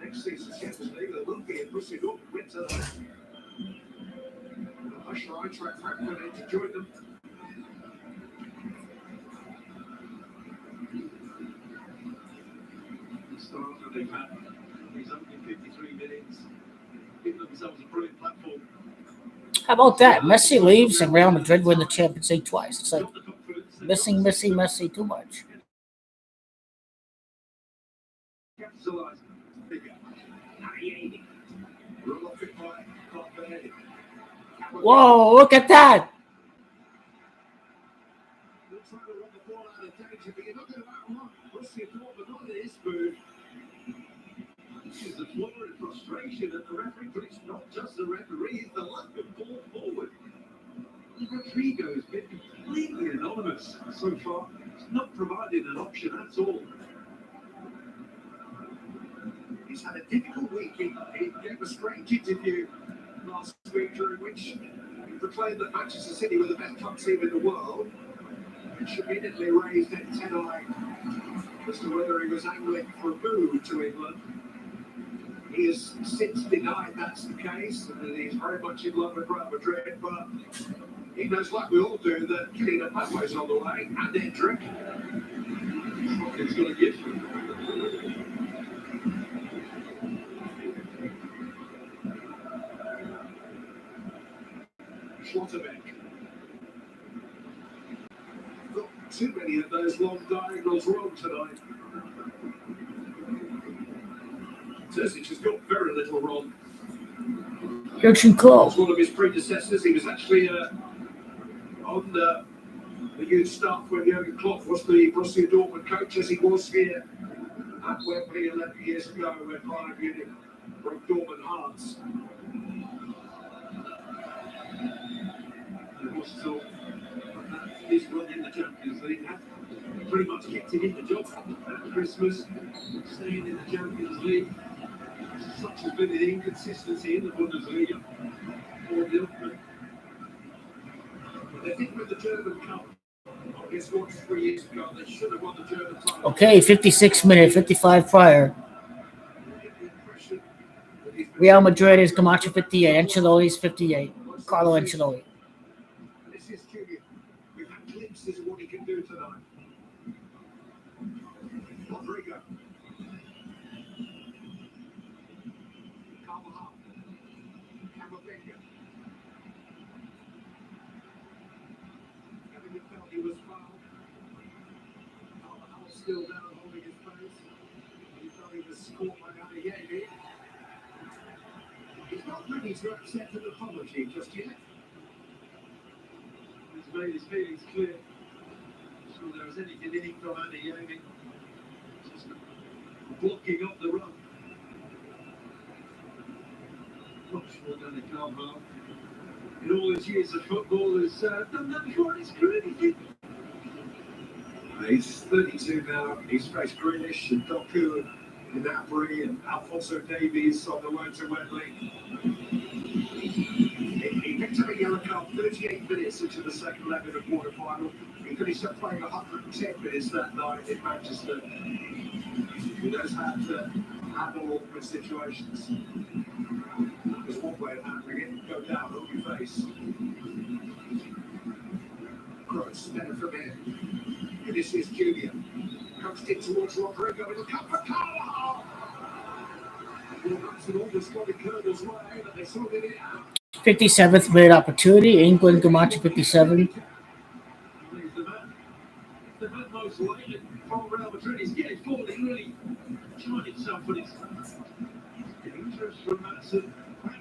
next season's Champions League. There will be a Borussia Dortmund win tonight. Usher Eintracht Frankfurt in to join them. The start that they've had these opening 53 minutes, give themselves a brilliant platform. How about that? Messi leaves and Real Madrid win the Champions League twice. It's like missing Messi too much. Whoa, look at that. This is the floor of frustration at the referee, but it's not just the referee, it's the lack of ball forward. Rodrigo has been completely anonymous so far. He's not provided an option at all. He's had a difficult week. He gave a strange interview last week during which he proclaimed that Manchester City were the best club team in the world, which immediately raised antennae as to whether he was angling for a move to England. He has since denied that's the case and that he's very much in love with Real Madrid, but he knows, like we all do, that Kylian Mbappe's on the way and Hendrick. It's going to give him. Schlotterbeck. Got too many of those long diagonals wrong tonight. Terzic has got very little wrong. Jurgen Klopp. As one of his predecessors, he was actually on the youth staff when Jurgen Klopp was the Borussia Dortmund coach, as he was here at Wembley 11 years ago when Bayern Munich broke Dortmund hearts. So his run in the Champions League had pretty much kept him in the job at Christmas, staying in the Champions League. Such has been the inconsistency in the Bundesliga. They did win the German Cup. I guess 3 years ago they should have won the German title. Okay, 56 minute, 55 prior. Real Madrid is Camacho 58. Ancelotti's 58. Carlo Ancelotti. This is Julian. We've had glimpses of what he can do tonight. Rodrigo. Carvajal. Camavinga. Having felt he was fouled. Carvajal still down holding his face. He felt he was caught by Adeyemi. He's not ready to accept an apology just yet. He's made his feelings clear. I'm sure there was anything in it from Adeyemi. Just blocking up the run. Not sure Danny Carvajal, in all his years of football, has done that before in his career, do you think? He's 32 now. He's faced Grealish and Doku in Napoli and Alphonso Davies on the way to Wembley. He picked up a yellow card 38 minutes into the second leg of the quarter-final. He finished up playing 110 minutes that night in Manchester. He knows how to handle awkward situations. There's one way of handling it. Go down on your face. Cross, better from here. Vinicius Junior. Comes in towards Rodrigo. It'll come for Caravajal. Well, almost got the Colonel's way, but they sorted it out. 57th minute opportunity. England, Camacho, 57. The man most likely from Real Madrid. He's getting forward. He really tried himself, but it's dangerous from Madison.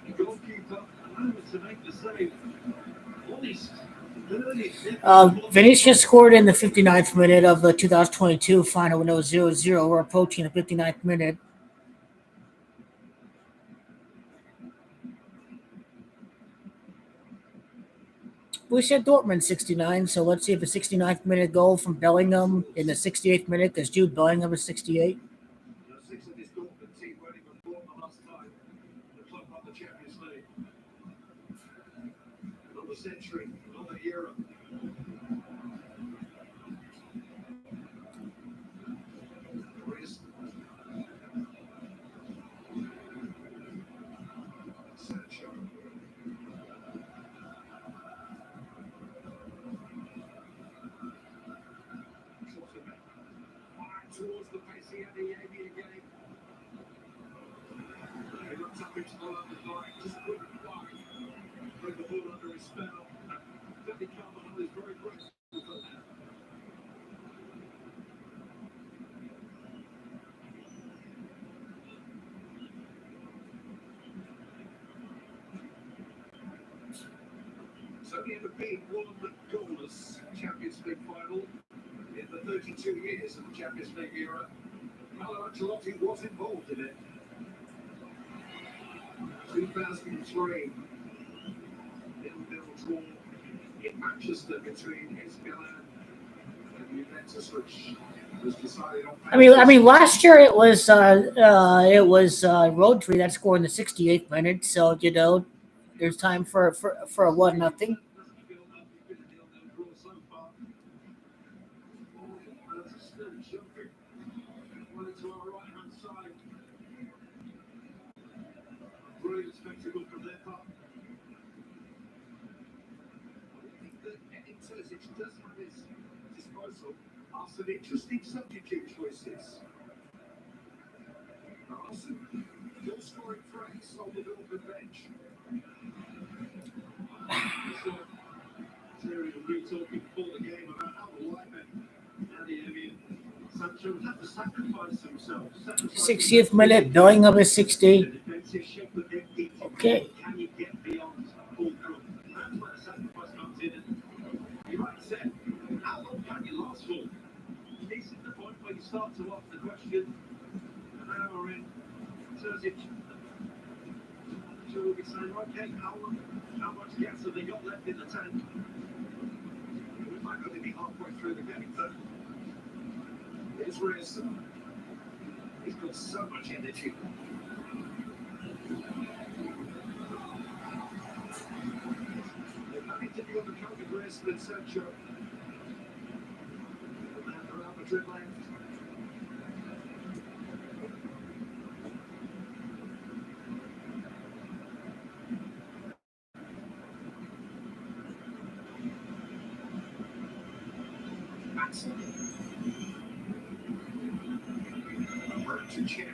The goalkeeper, moment to make the save. Honest. Vinicius scored in the 59th minute of the 2022 final when it was 0-0. We're approaching the 59th minute. We said Dortmund 69, so let's see if the 69th minute goal from Bellingham in the 68th minute, because Jude Bellingham is 68. Six of this Dortmund team weren't even born the last time the club won the Champions League. Another century, another era. Towards the pacey and the Amy again. He looks up into the line, just couldn't quite bring the ball under his spell. Danny Caravajal is very grateful for that. It's only ever been one goalless Champions League final in the 32 years of the Champions League era. Carlo Ancelotti was involved in it. 2003, 0-0 draw in Manchester between AC Milan and Juventus, which was decided on. I mean, last year it was Rodri that scored in the 68th minute, so there's time for a 1-0. To our right-hand side. Brilliant spectacle from their part. I think that Terzic does have his disposal are some interesting substitute choices. Arsenal, goal-scoring threats on the Dortmund bench. Terry will be talking before the game about how the linemen and the Evian Sancho would have to sacrifice himself. 60th minute, Bellingham is 60. Okay. Can you get beyond fulcrum? That's where the sacrifice comes in. And you might have said, how long can you last for? This is the point where you start to ask the question, an hour in, Terzic, will be saying, okay, how much gas have they got left in the tank? We might only be halfway through the game, but here's Reyes. He's got so much energy. They're having to be on the counter Reyes and Sancho. And then Real Madrid left. To check.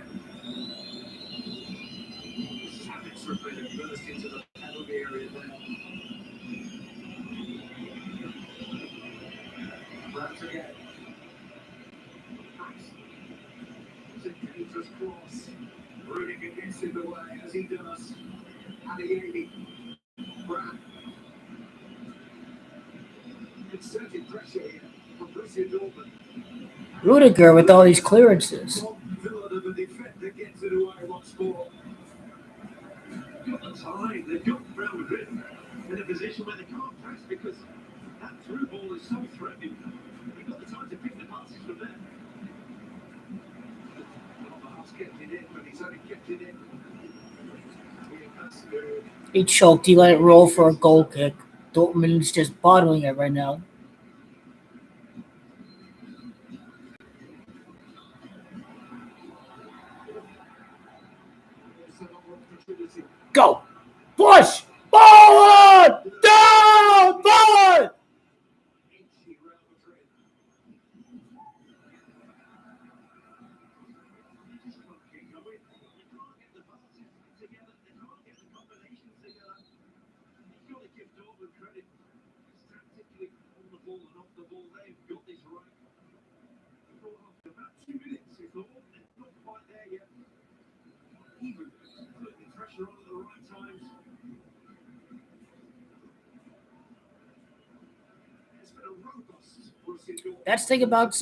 Savage really burst into the penalty area there. Left again. It's a dangerous cross. Rudiger gets in the way as he does. Adeyemi. Brad. Concerted pressure here from Borussia Dortmund. Rudiger with all these clearances. The defender gets it away once more. Got the time. They've got Real Madrid in a position where they can't press because that through ball is so threatening. They've got the time to pick them up. He's only kept it in. He choked. He let it roll for a goal kick. Dortmund's just bottling it right now. Go! Push! Forward! Down! Forward! That's the thing about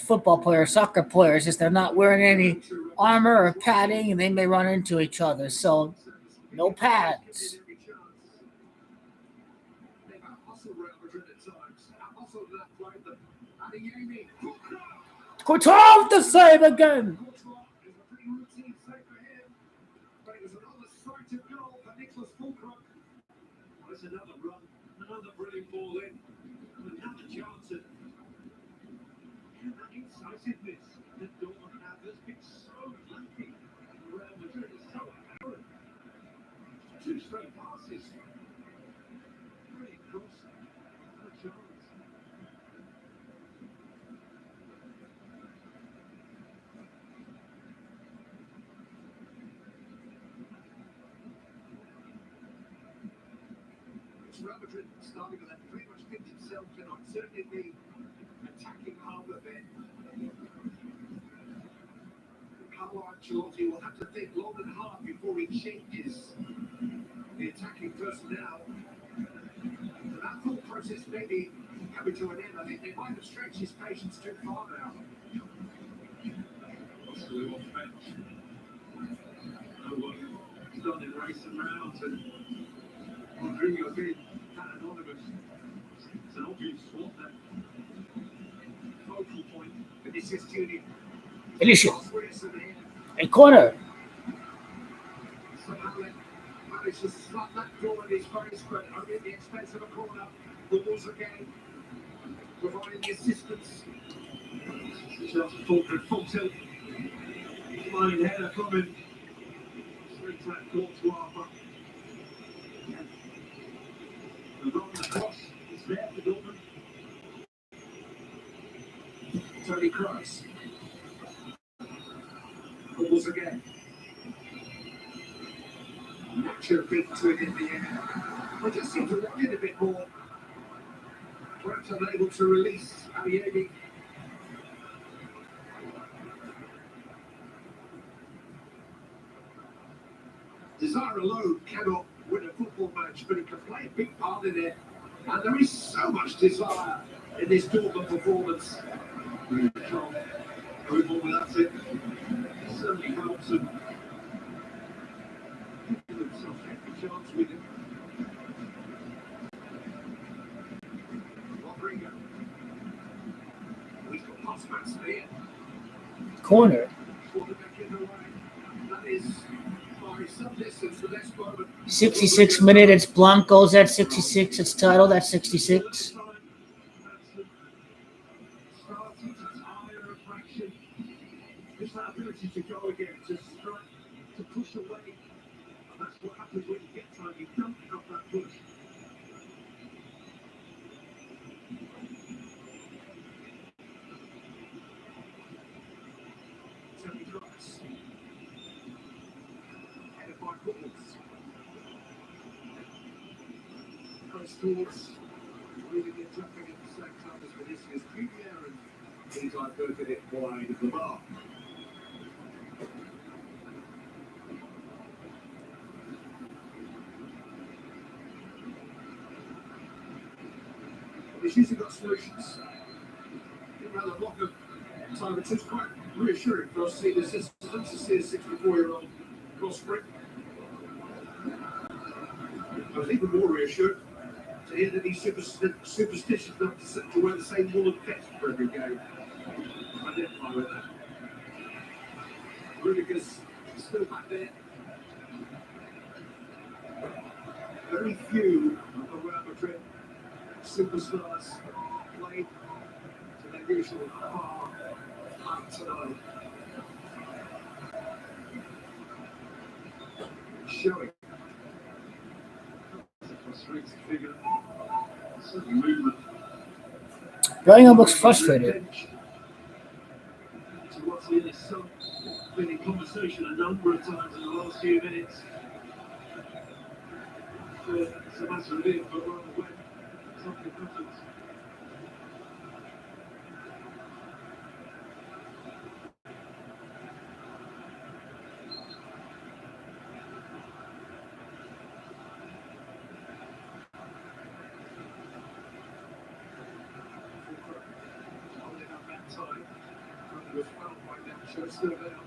football players, soccer players, is they're not wearing any armor or padding, and they may run into each other. So, no pads. Courtois the save again. Another run, another brilliant ball in, another chance. And that incisiveness that Dortmund have has been so lacking. Real Madrid is so apparent. Two straight passes. Brilliant cross. And a chance. Real Madrid starting with that pretty much picked itself tonight. Certainly the attacking half of it. Carlo Ancelotti will have to think long and hard before he changes the attacking personnel. And that thought process may be coming to an end. I think they might have stretched his patience too far now. Possibly off the bench. No one started racing round and Rodrigo being that anonymous. It's an obvious swap there. Focal point for this is Junior. Finish it. A corner. Somehow they managed to slap that door in his face, but only at the expense of a corner. The Wolves again providing the assistance. Chelsea Falkner, full tilt. Flying header coming. Straight at Courtois, but the run across is there for Dortmund. Tony Kroos. Balls again. Nacho big to it in the air. I just seem to want it a bit more. Perhaps unable to release Adiemi. Desire alone cannot win a football match, but it can play a big part in it. And there is so much desire in this Dortmund performance. Going that's it. Certainly helps him. Give himself every chance with him. Rodrigo. He's got pass backs there. Corner. Quarterback in the way. That is by some distance the next moment. 66 minute. It's Blanco's at 66. It's titled at 66. It's that ability to go again, to strike, to push away. And that's what happens when you get time. You don't have that push. Tony Kroos. Headed by Bulls. Goes towards really the jumping at the same time as Vinicius Junior, and he's diverted it wide of the bar. He's usually got solutions. Didn't have a lot of time, it's just quite reassuring for us to see the assistance, to see a 64-year-old cross spring. I was even more reassured to hear that he's superstitious enough to wear the same woolen vest for every game. I identify with that. Rudiger's still back there. Very few of the Real Madrid superstars played to their usual far height tonight. Showing. It's a frustrated figure. Certainly movement. Bellingham looks frustrated. Towards the end, so been in conversation a number of times in the last few minutes. It's a matter of if, but rather when something happens. Holding up that time. It was fouled by Nacho, still there.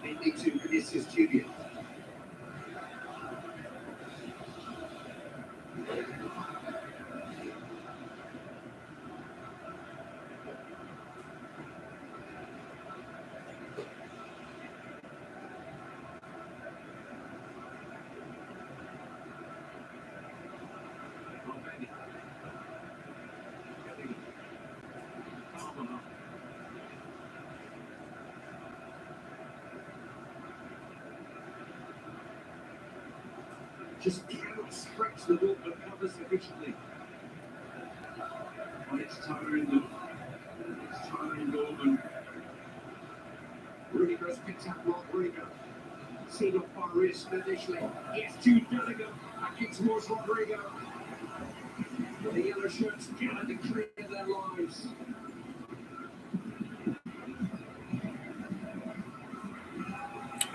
Mainly to Vinicius Junior. Just cannot stretch the Dortmund covers sufficiently. Well, it's tiring them. It's tiring Dortmund. Rudiger's picked up Rodrigo. Seen off by wrist initially. Yes, Jude Bellingham. Back in towards Rodrigo. The yellow shirts cannot declare their lives.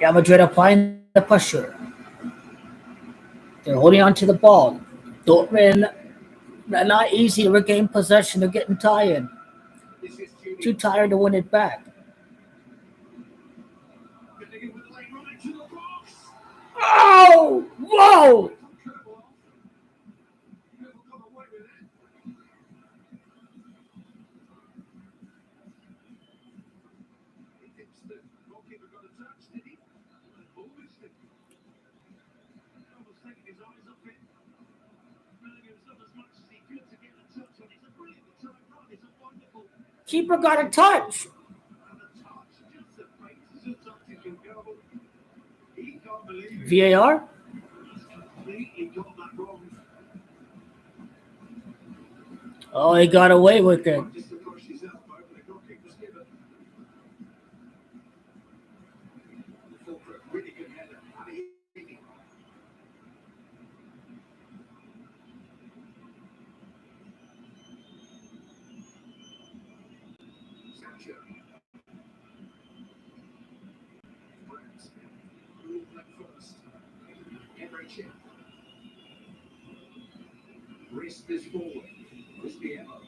Real Madrid applying the pressure. They're holding on to the ball. Dortmund, not easy to regain possession. They're getting tired. Too tired to win it back. Oh! Whoa! Keeper got a touch. VAR? Oh, he got away with it. Wrist is forward. Crispy Emma.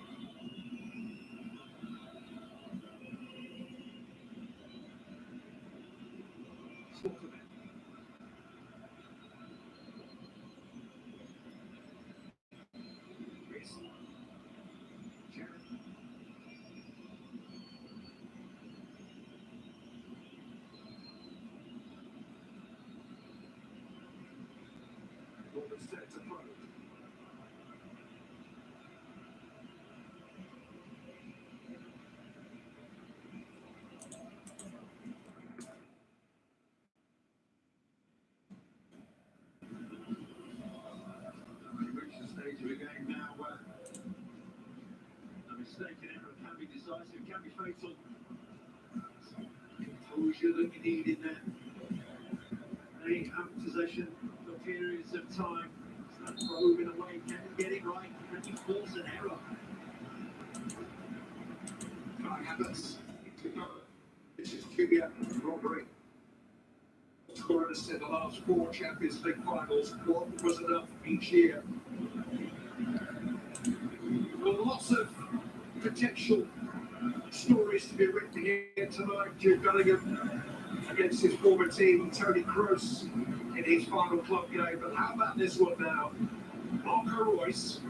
Stage of the game now where a mistake in error can be decisive, can be fatal. Composure that you need in there. They have possession for periods of time. It's not moving away. Can you get it right? Can you force an error? Kai Havertz. This is Kibia Rodrigo. Scored us in the last 4 Champions League finals. One was enough each year. Well, lots of potential stories to be written here tonight. Jude Bellingham against his former team, Toni Kroos, in his final club game. But how about this one now? Marco Reus,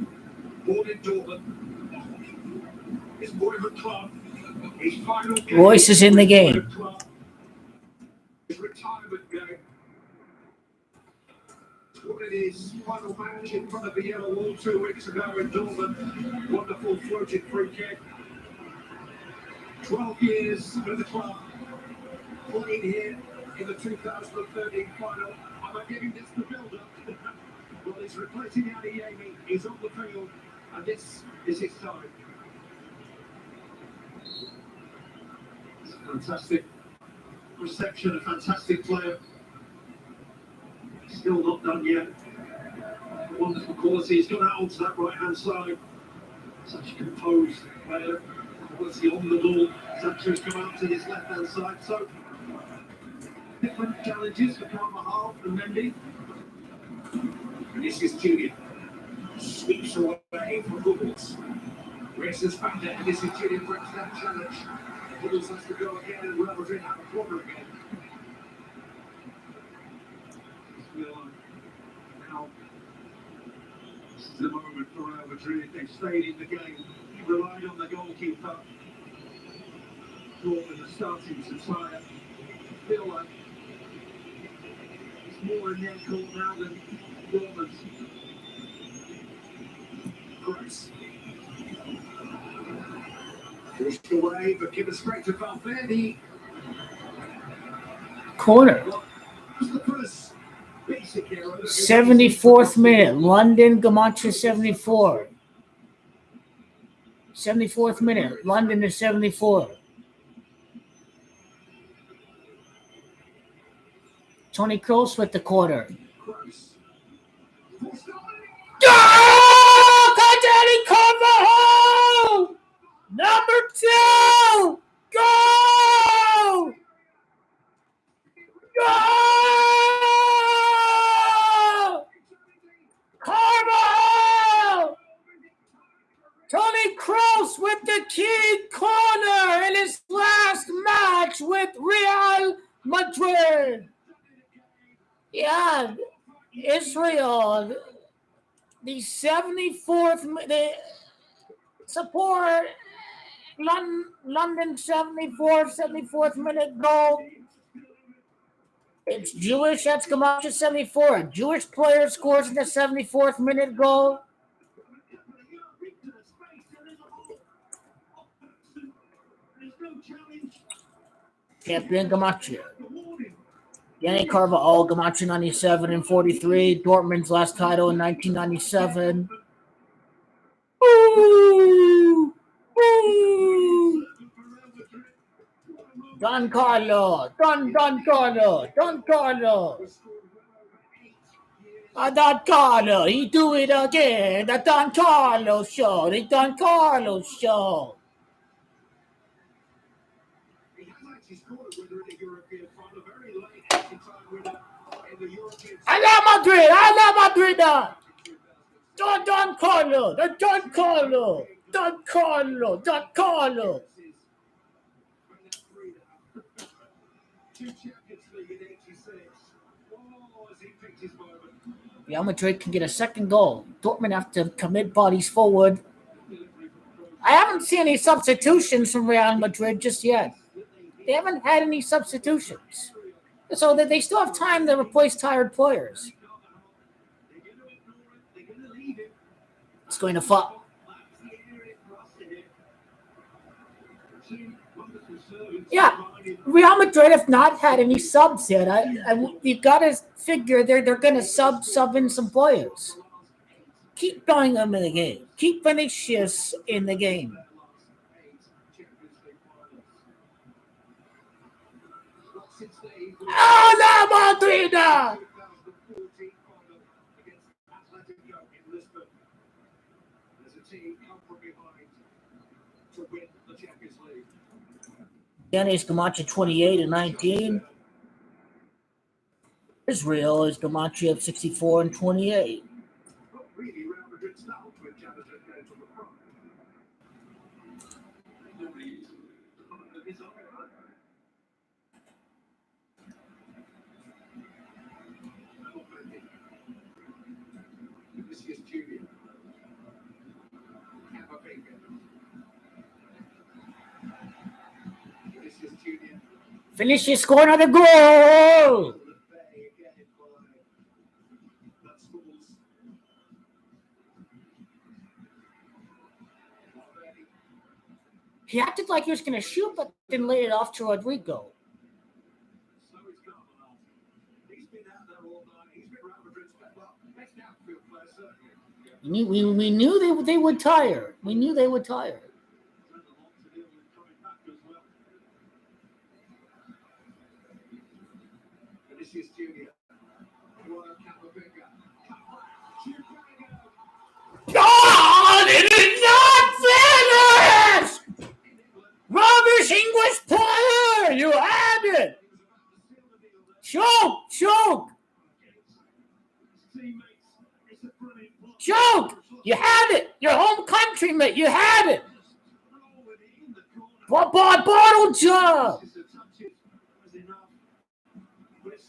born in Dortmund, his boyhood club, His final game Royce is in the game. His retirement game. Winning his final match in front of the yellow wall 2 weeks ago in Dortmund. Wonderful floating free kick. 12 years with the club. Played here in the 2013 final. Am I giving this the build-up? Well, he's replacing Adeyemi. He's on the field, and this is his time. It's a fantastic reception, a fantastic player. Still not done yet. Wonderful quality. He's gone out onto that right-hand side. Such a composed player. Quality on the ball. Sancho's come out to his left-hand side. So, different challenges for Caravajal and Mendy. This is Junior. Sweeps away from Googles. Races back there. This is Junior breaks that challenge. Googles has to go again, and Real Madrid have a corner again. Now, this is the moment for Real Madrid. They've stayed in the game. Relied on the goalkeeper. Dortmund are starting to tire. Feel like it's more in their court now than Dortmund's. Grace. Pushed away, but given straight to Valverde. Corner. That's the first basic error. 74th minute. London, Gamacha 74. 74th minute. London is 74. Tony Kroos with the corner. Grace. Oh, Dani Carvajal! Number 2! Go! Go! Carvajal! Tony Kroos with the key corner in his last match with Real Madrid. Yeah, Israel, the 74th, they support London 74th minute goal. It's Jewish, that's Camacho 74. A Jewish player scores in the 74th minute goal. Champion Camacho. Yannick Carvajal, Camacho 97 and 43. Dortmund's last title in 1997. Ooh! Ooh! Don Carlo! Don Carlo! Don Carlo! Don Carlo! He do it again! The Don Carlo show! The Don Carlo show! I love Madrid! I love Madrid! Don Carlo! The Don Carlo! Don Carlo! Don Carlo! Real Madrid can get a second goal. Dortmund have to commit bodies forward. I haven't seen any substitutions from Real Madrid just yet. They haven't had any substitutions. So that they still have time to replace tired players. It's going to fall. Yeah, Real Madrid have not had any subs yet. You got to figure they're going to sub in some players. Keep throwing them in the game. Keep Vinicius in the game. Oh, la Madrid! Yanis Camacho 28 and 19. Israel is Camacho of 64 and 28. Finishes, score another goal. He acted like he was going to shoot, but then laid it off to Rodrigo. We knew they would tire. We knew they would tire. Oh, it is not finished! Rubbish English player! You had it! Choke! You had it! Your home country, mate! You had it! Bottle job!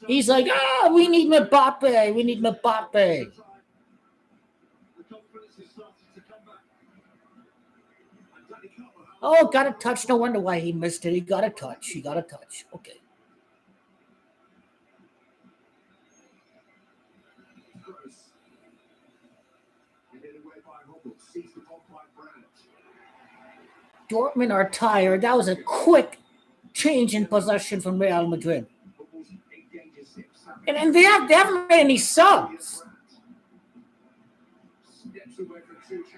He's like, we need Mbappe. Oh, got a touch. No wonder why he missed it. He got a touch. Okay. Dortmund are tired. That was a quick change in possession from Real Madrid. And they haven't made any subs.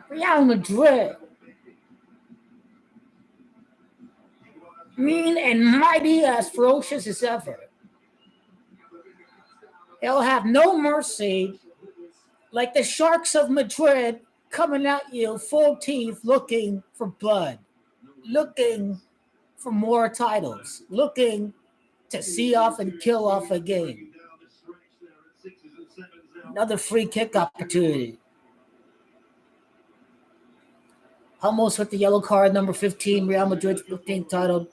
Real Madrid. Mean and mighty, as ferocious as ever. They'll have no mercy, like the Sharks of Madrid coming at you full teeth looking for blood, looking for more titles, looking to see off and kill off a game. Another free kick opportunity. Almost with the yellow card, number 15, Real Madrid's 15th title.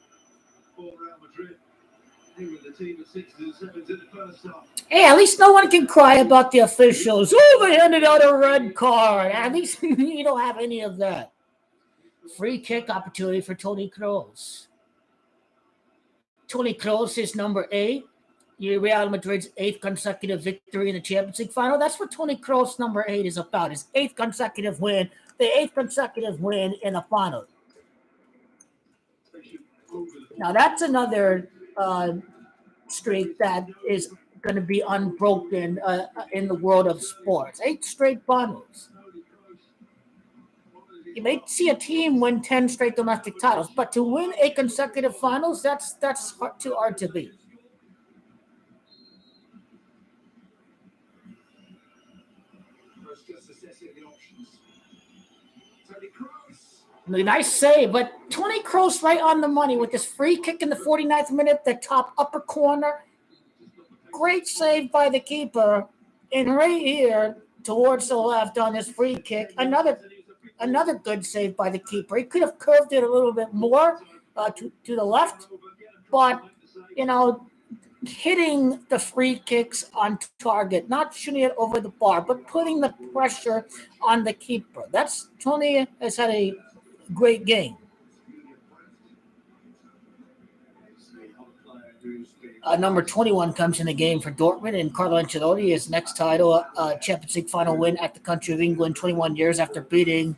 Hey, at least no one can cry about the officials. Oh, they handed out a red card. At least you don't have any of that. Free kick opportunity for Toni Kroos. Toni Kroos is number 8. Real Madrid's 8th consecutive victory in the Champions League final. That's what Toni Kroos number 8 is about. His 8th consecutive win. The 8th consecutive win in the final. Now that's another streak that is going to be unbroken in the world of sports. 8 straight finals. You may see a team win 10 straight domestic titles, but to win 8 consecutive finals, that's too hard to beat. Nice save, but Toni Kroos right on the money with this free kick in the 49th minute, the top upper corner. Great save by the keeper. And right here, towards the left on this free kick, another good save by the keeper. He could have curved it a little bit more to the left, but, hitting the free kicks on target, not shooting it over the bar, but putting the pressure on the keeper. Toni has had a great game. Number 21 comes in the game for Dortmund, and Carlo Ancelotti, his next title, Champions League final win at the country of England 21 years after beating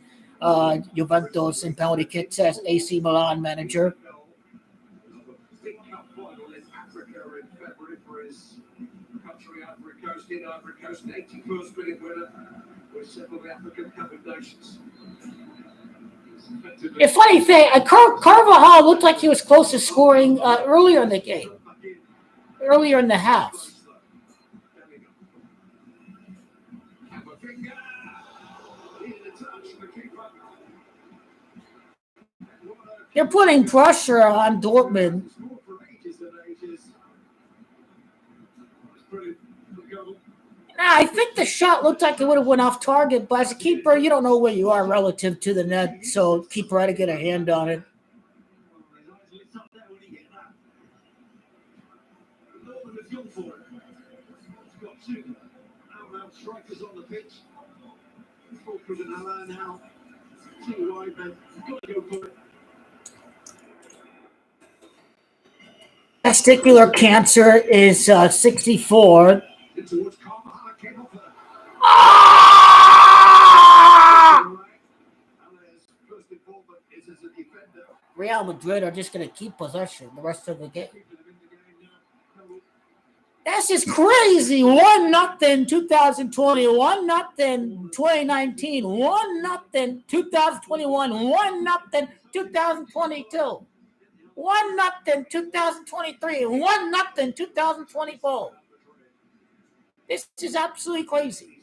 Juventus in penalty kicks as AC Milan manager. A funny thing, Caravajal looked like he was close to scoring earlier in the game, earlier in the half. They're putting pressure on Dortmund. I think the shot looked like it would have went off target, but as a keeper, you don't know where you are relative to the net, so keeper had to get a hand on it. testicular cancer is 64. Into which Caravajal came off her. Ah! And there's first involvement is as a defender. Real Madrid are just going to keep possession the rest of the game. Keeping them in the game now. No, That's just crazy. 1-0 2020, 1-0 2019, 1-0 2021, 1-0 2022, 1-0 2023, 1-0 2024. This is absolutely crazy.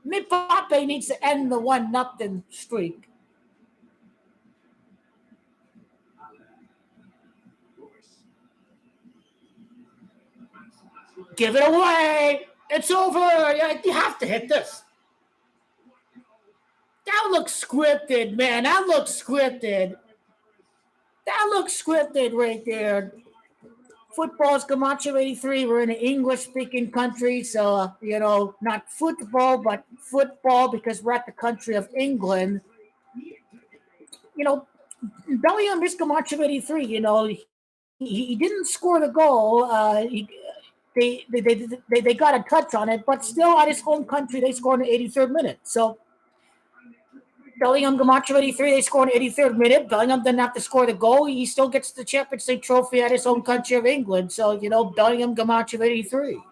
Mbappe needs to end the 1-0 streak. Give it away. It's over. You have to hit this. That looks scripted, man. That looks scripted. That looks scripted right there. Football's Camacho 83. We're in an English-speaking country, so, not football, but football because we're at the country of England. Bellingham is Camacho 83. He didn't score the goal. They got a touch on it, but still at his home country, they scored in the 83rd minute. So Bellingham Camacho 83, they scored in the 83rd minute. Bellingham didn't have to score the goal. He still gets the Champions League trophy at his home country of England. So, Bellingham Camacho 83.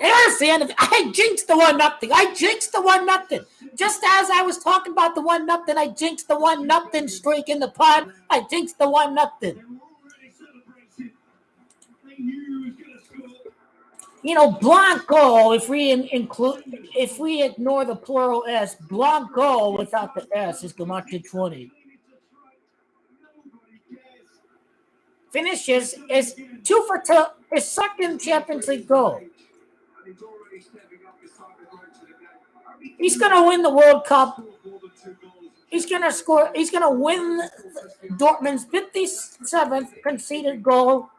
There's the end of it. I jinxed the 1-0. I jinxed the 1-0. Just as I was talking about the 1-0, I jinxed the 1-0 streak in the pod. I jinxed the 1-0. they were already celebrating. They knew he was going to score. Blanco, if we ignore the plural S, Blanco without the S is Camacho 20. Nobody cares. Finishes is 2 for 2, his second Champions League goal. And he's already stepping up his side of the road to the game. He's going to win the World Cup. Scored more than 2 goals. He's going to score. He's going to win Dortmund's 57th conceded goal.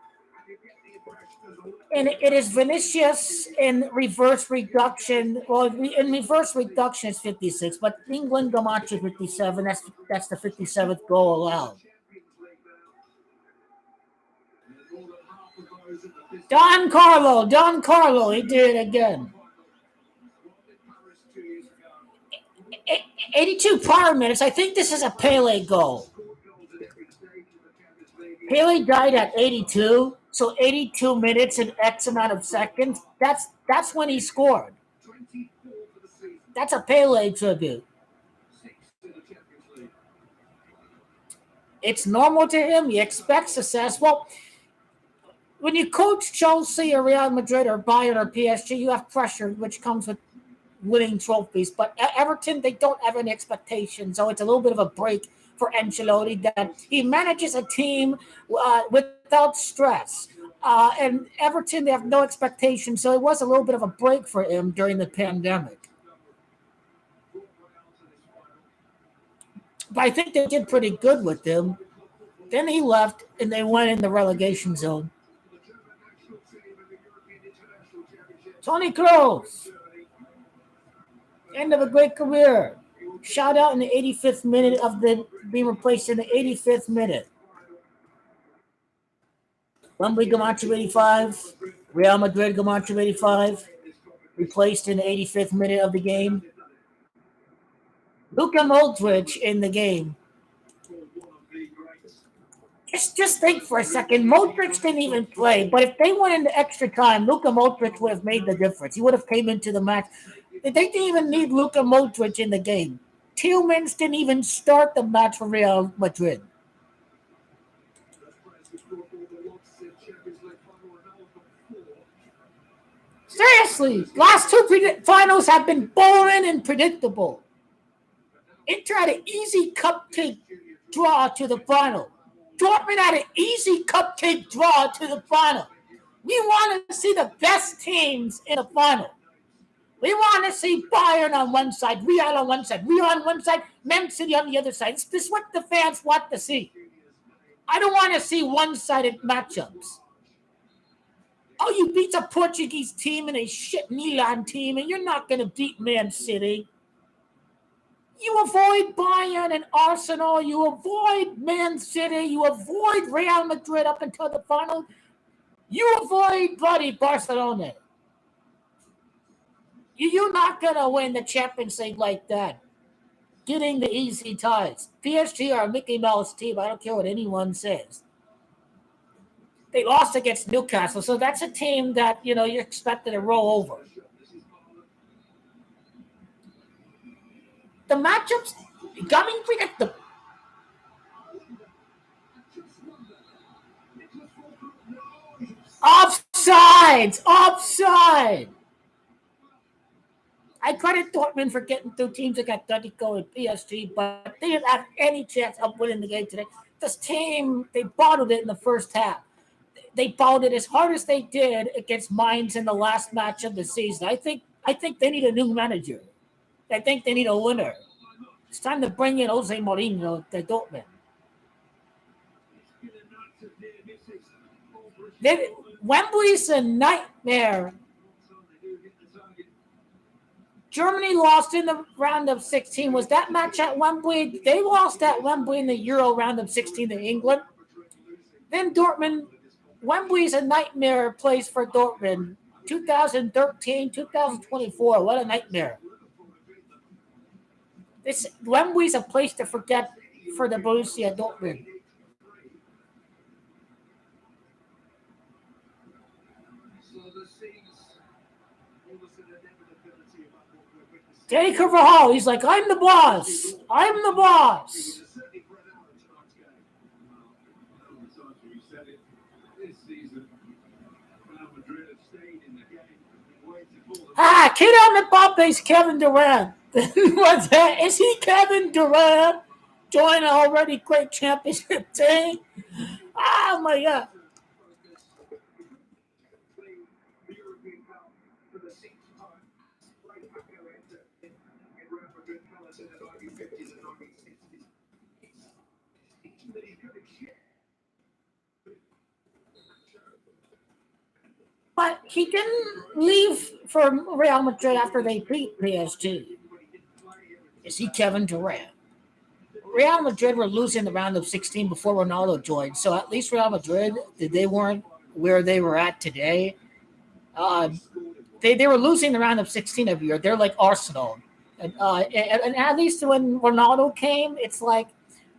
And it is Vinicius in reverse reduction. Well, in reverse reduction, it's 56, but England Camacho 57. That's the 57th goal allowed. Don Carlo, he did it again. 82 power minutes. I think this is a Pele goal. Pele died at 82, so 82 minutes and X amount of seconds. That's when he scored. That's a Pele tribute. It's normal to him. He expects success. Well, when you coach Chelsea or Real Madrid or Bayern or PSG, you have pressure, which comes with winning trophies. But at Everton, they don't have any expectations, so it's a little bit of a break for Ancelotti that he manages a team without stress. And Everton, they have no expectations, so it was a little bit of a break for him during the pandemic. But I think they did pretty good with him. Then he left, and they went in the relegation zone. Toni Kroos, end of a great career. Shout out in the 85th minute of being replaced in the 85th minute. Wembley Camacho 85, Real Madrid Camacho 85, replaced in the 85th minute of the game. Luka Modric in the game. Just think for a second. Modric didn't even play, but if they went into extra time, Luka Modric would have made the difference. He would have came into the match. They didn't even need Luka Modric in the game. Tielemans didn't even start the match for Real Madrid. Seriously, last two finals have been boring and predictable. Inter had an easy cupcake draw to the final. Dortmund had an easy cupcake draw to the final. We want to see the best teams in the final. We want to see Bayern on one side, Real on one side, Real on one side, Man City on the other side. This is what the fans want to see. I don't want to see one-sided matchups. Oh, you beat a Portuguese team and a shit Milan team, and you're not going to beat Man City. You avoid Bayern and Arsenal. You avoid Man City. You avoid Real Madrid up until the final. You avoid bloody Barcelona. You're not going to win the Champions League like that. Getting the easy ties. PSG are a Mickey Mouse team. I don't care what anyone says. They lost against Newcastle, so that's a team that, you're expected to roll over. The matchups becoming predictable. Offsides! Offside! I credit Dortmund for getting through teams that got Atletico and PSG, but they didn't have any chance of winning the game today. This team, they bottled it in the first half. They bottled it as hard as they did against Mainz in the last match of the season. I think they need a new manager. I think they need a winner. It's time to bring in Jose Mourinho to Dortmund. Wembley's a nightmare. Germany lost in the round of 16. Was that match at Wembley? They lost at Wembley in the Euro round of 16 to England. Then Dortmund, Wembley's a nightmare place for Dortmund. 2013, 2024, what a nightmare. Wembley's a place to forget for the Borussia Dortmund. Danny Caravajal, he's like, I'm the boss. I'm the boss. Kylian Mbappe's Kevin Durant. What's that? Is he Kevin Durant? Join an already great championship team? Oh my God. But he didn't leave for Real Madrid after they beat PSG. Is he Kevin Durant? Real Madrid were losing the round of 16 before Ronaldo joined, so at least Real Madrid, they weren't where they were at today. They were losing the round of 16 every year. They're like Arsenal. And at least when Ronaldo came, it's like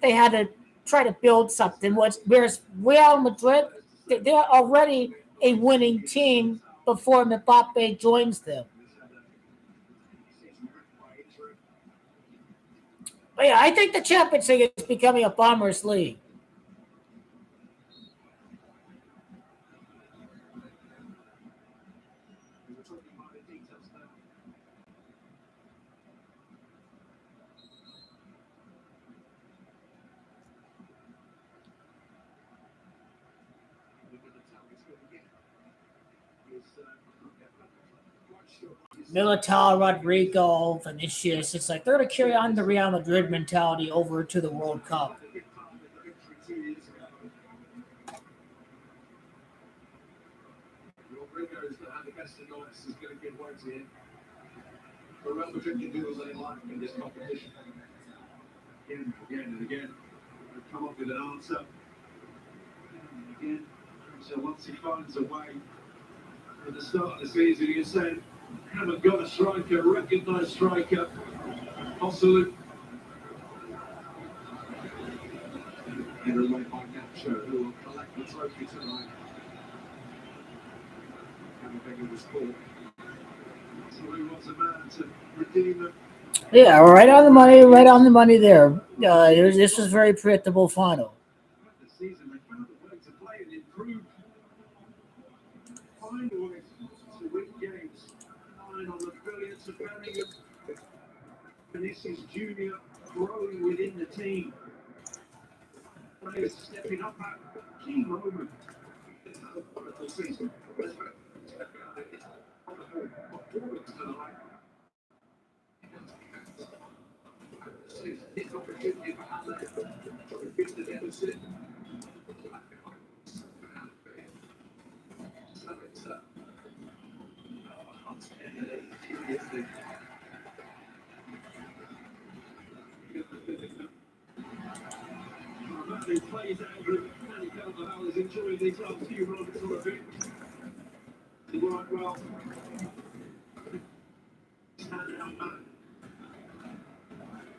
they had to try to build something. Whereas Real Madrid, they're already a winning team before Mbappe joins them. But yeah, I think the Champions League is becoming a Bombers League. Militao, Rodrigo, Vinicius. It's like they're going to carry on the Real Madrid mentality over to the World Cup. Rodrigo is going to have the best of nights. He's going to give way to him. But Real Madrid can do as they like in this competition. Again and again. They come up with an answer. And again. So once he finds a way at the start of the season, you said, haven't got a striker, recognised striker, Possible. Header away by Nacho, who will collect the trophy tonight. Caravajal was caught. So he wants a man to redeem them. Yeah, right on the money, right on the money there. This was a very predictable final. The season, they found a way to play and improve. Find a way to win games. Relying on the brilliance of Bellingham. Vinicius Junior growing within the team. Players stepping up at key moment of the season. His opportunity for Haller to reduce the deficit. who plays Andrew and Caravajal is enjoying these last few moments of a bit. Right, well. Stand out back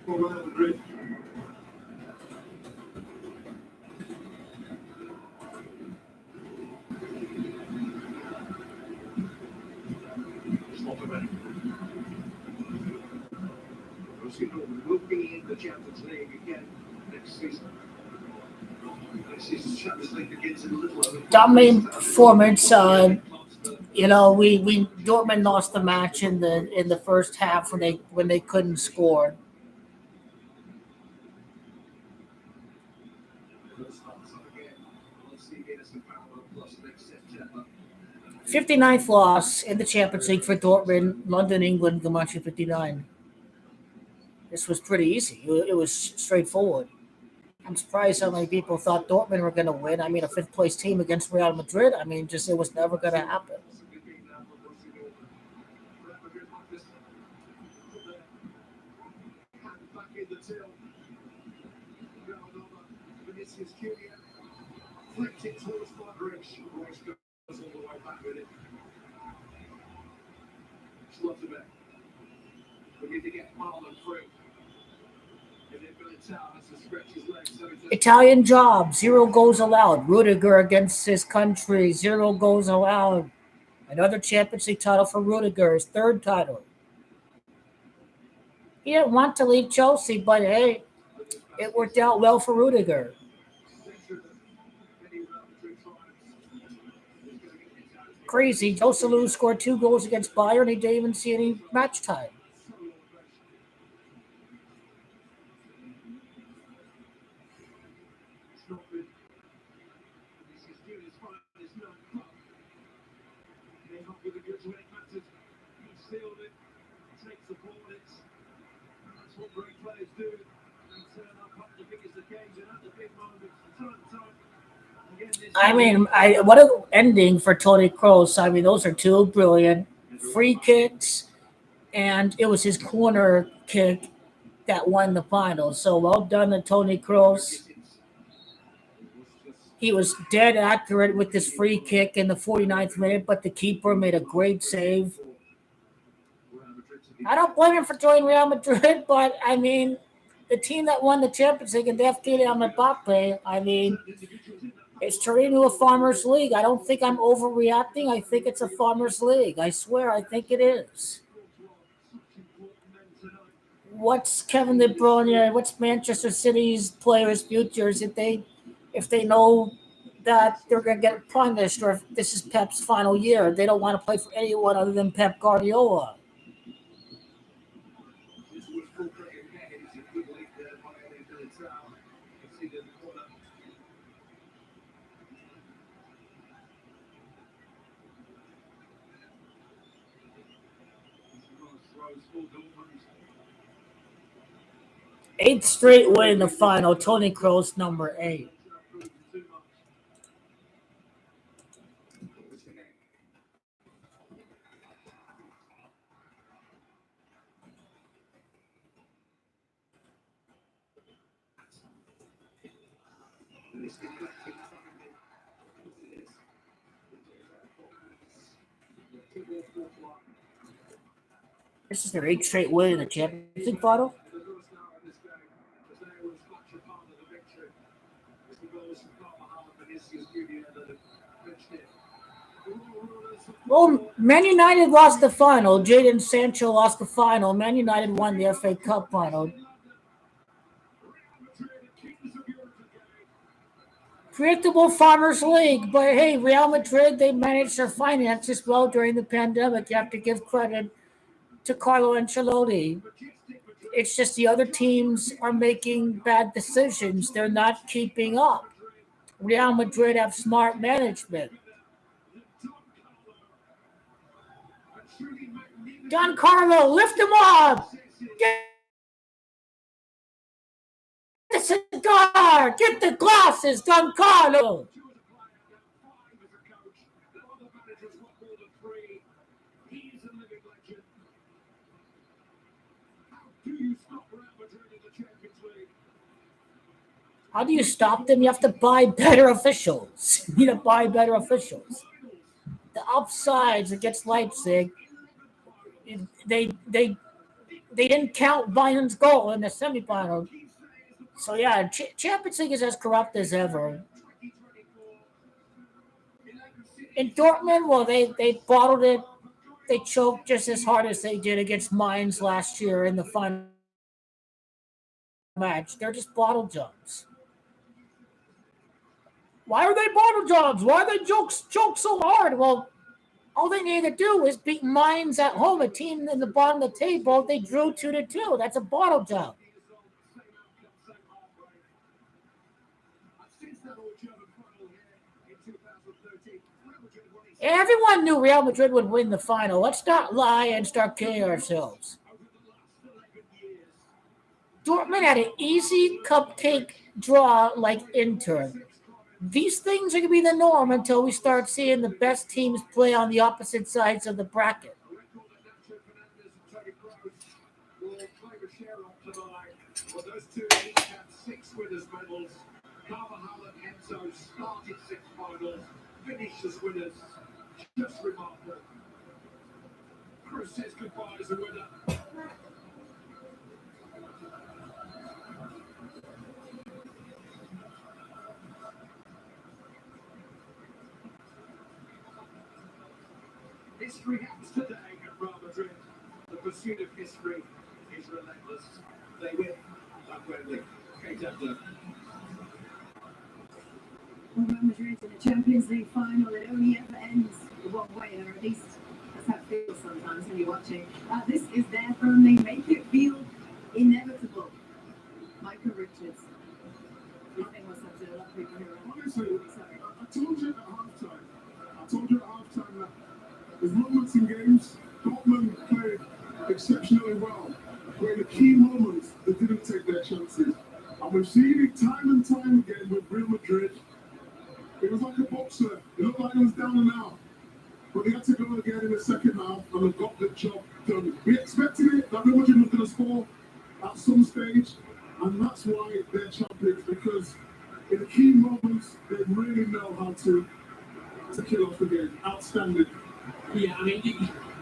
for Real Madrid. Dortmund will be in the Champions League again next season. Next season's Champions League begins in a little over. Dominating performance. We Dortmund lost the match in the first half when they couldn't score. 59th loss in the Champions League for Dortmund, London, England, Gamache 59. This was pretty easy. It was straightforward. I'm surprised how many people thought Dortmund were going to win. I mean, a fifth-place team against Real Madrid. I mean, it was never going to happen. Flicked it towards Modric. Royce goes all the way back with it. Schlotterbeck. We need to get Marlon through. Italian job, 0 goals allowed. Rudiger against his country, 0 goals allowed. Another Champions League title for Rudiger, his 3rd title. He didn't want to leave Chelsea, but hey, it worked out well for Rudiger. Crazy. Joselu scored 2 goals against Bayern. He didn't even see any match time. I mean, what an ending for Toni Kroos. I mean, those are 2 brilliant free kicks, and it was his corner kick that won the final. So well done to Toni Kroos. He was dead accurate with this free kick in the 49th minute, but the keeper made a great save. I don't blame him for joining Real Madrid, but I mean, the team that won the Champions League and left Kylian Mbappe, I mean, it's turning into a Farmers League. I don't think I'm overreacting. I think it's a Farmers League. I swear, I think it is. What's Kevin De Bruyne? What's Manchester City's players' futures if they know that they're going to get punished, or if this is Pep's final year? They don't want to play for anyone other than Pep Guardiola. Eighth straight win in the final. Toni Kroos, number 8. This is their 8th straight win in the Champions League final. Well, Man United lost the final. Jadon Sancho lost the final. Man United won the FA Cup final. Predictable Farmers League, but hey, Real Madrid, they managed their finances well during the pandemic. You have to give credit to Carlo Ancelotti. It's just the other teams are making bad decisions. They're not keeping up. Real Madrid have smart management. Don Carlo, lift him up! Get the cigar! Get the glasses, Don Carlo! How do you stop them? You have to buy better officials. You need to buy better officials. The offsides against Leipzig, they didn't count Bayern's goal in the semifinal. So yeah, Champions League is as corrupt as ever. In Dortmund, well, they bottled it. They choked just as hard as they did against Mainz last year in the final match. They're just bottle jobs. Why are they bottle jobs? Why are they choke so hard? Well, all they need to do is beat Mainz at home, a team in the bottom of the table. They drew 2-2. That's a bottle job. Everyone knew Real Madrid would win the final. Let's not lie and start kidding ourselves. Dortmund had an easy cupcake draw like Inter. These things are going to be the norm until we start seeing the best teams play on the opposite sides of the bracket. Well, those two each have 6 winners' medals. Caravajal and Nacho started 6 finals, finished as winners. Just remarkable. Cruz says goodbye as a winner. History happens today at Real Madrid. The pursuit of history is relentless. They win that Wembley. Real Madrid in the Champions League final, it only ever ends one way, or at least that's how it feels sometimes when you're watching. This is their firm. They make it feel inevitable. Michael Richards. I think what's up to a lot of people here. Honestly, I told you at halftime that there's moments in games, Dortmund played exceptionally well, but in the key moments, they didn't take their chances. And we've seen it time and time again with Real Madrid. It was like a boxer. It looked like it was down and out. But they had to go again in the second half, and they got the job done. We expected it, that Real Madrid was going to score at some stage, and that's why they're champions, because in the key moments, they really know how to kill off the game. Outstanding. Yeah, I mean,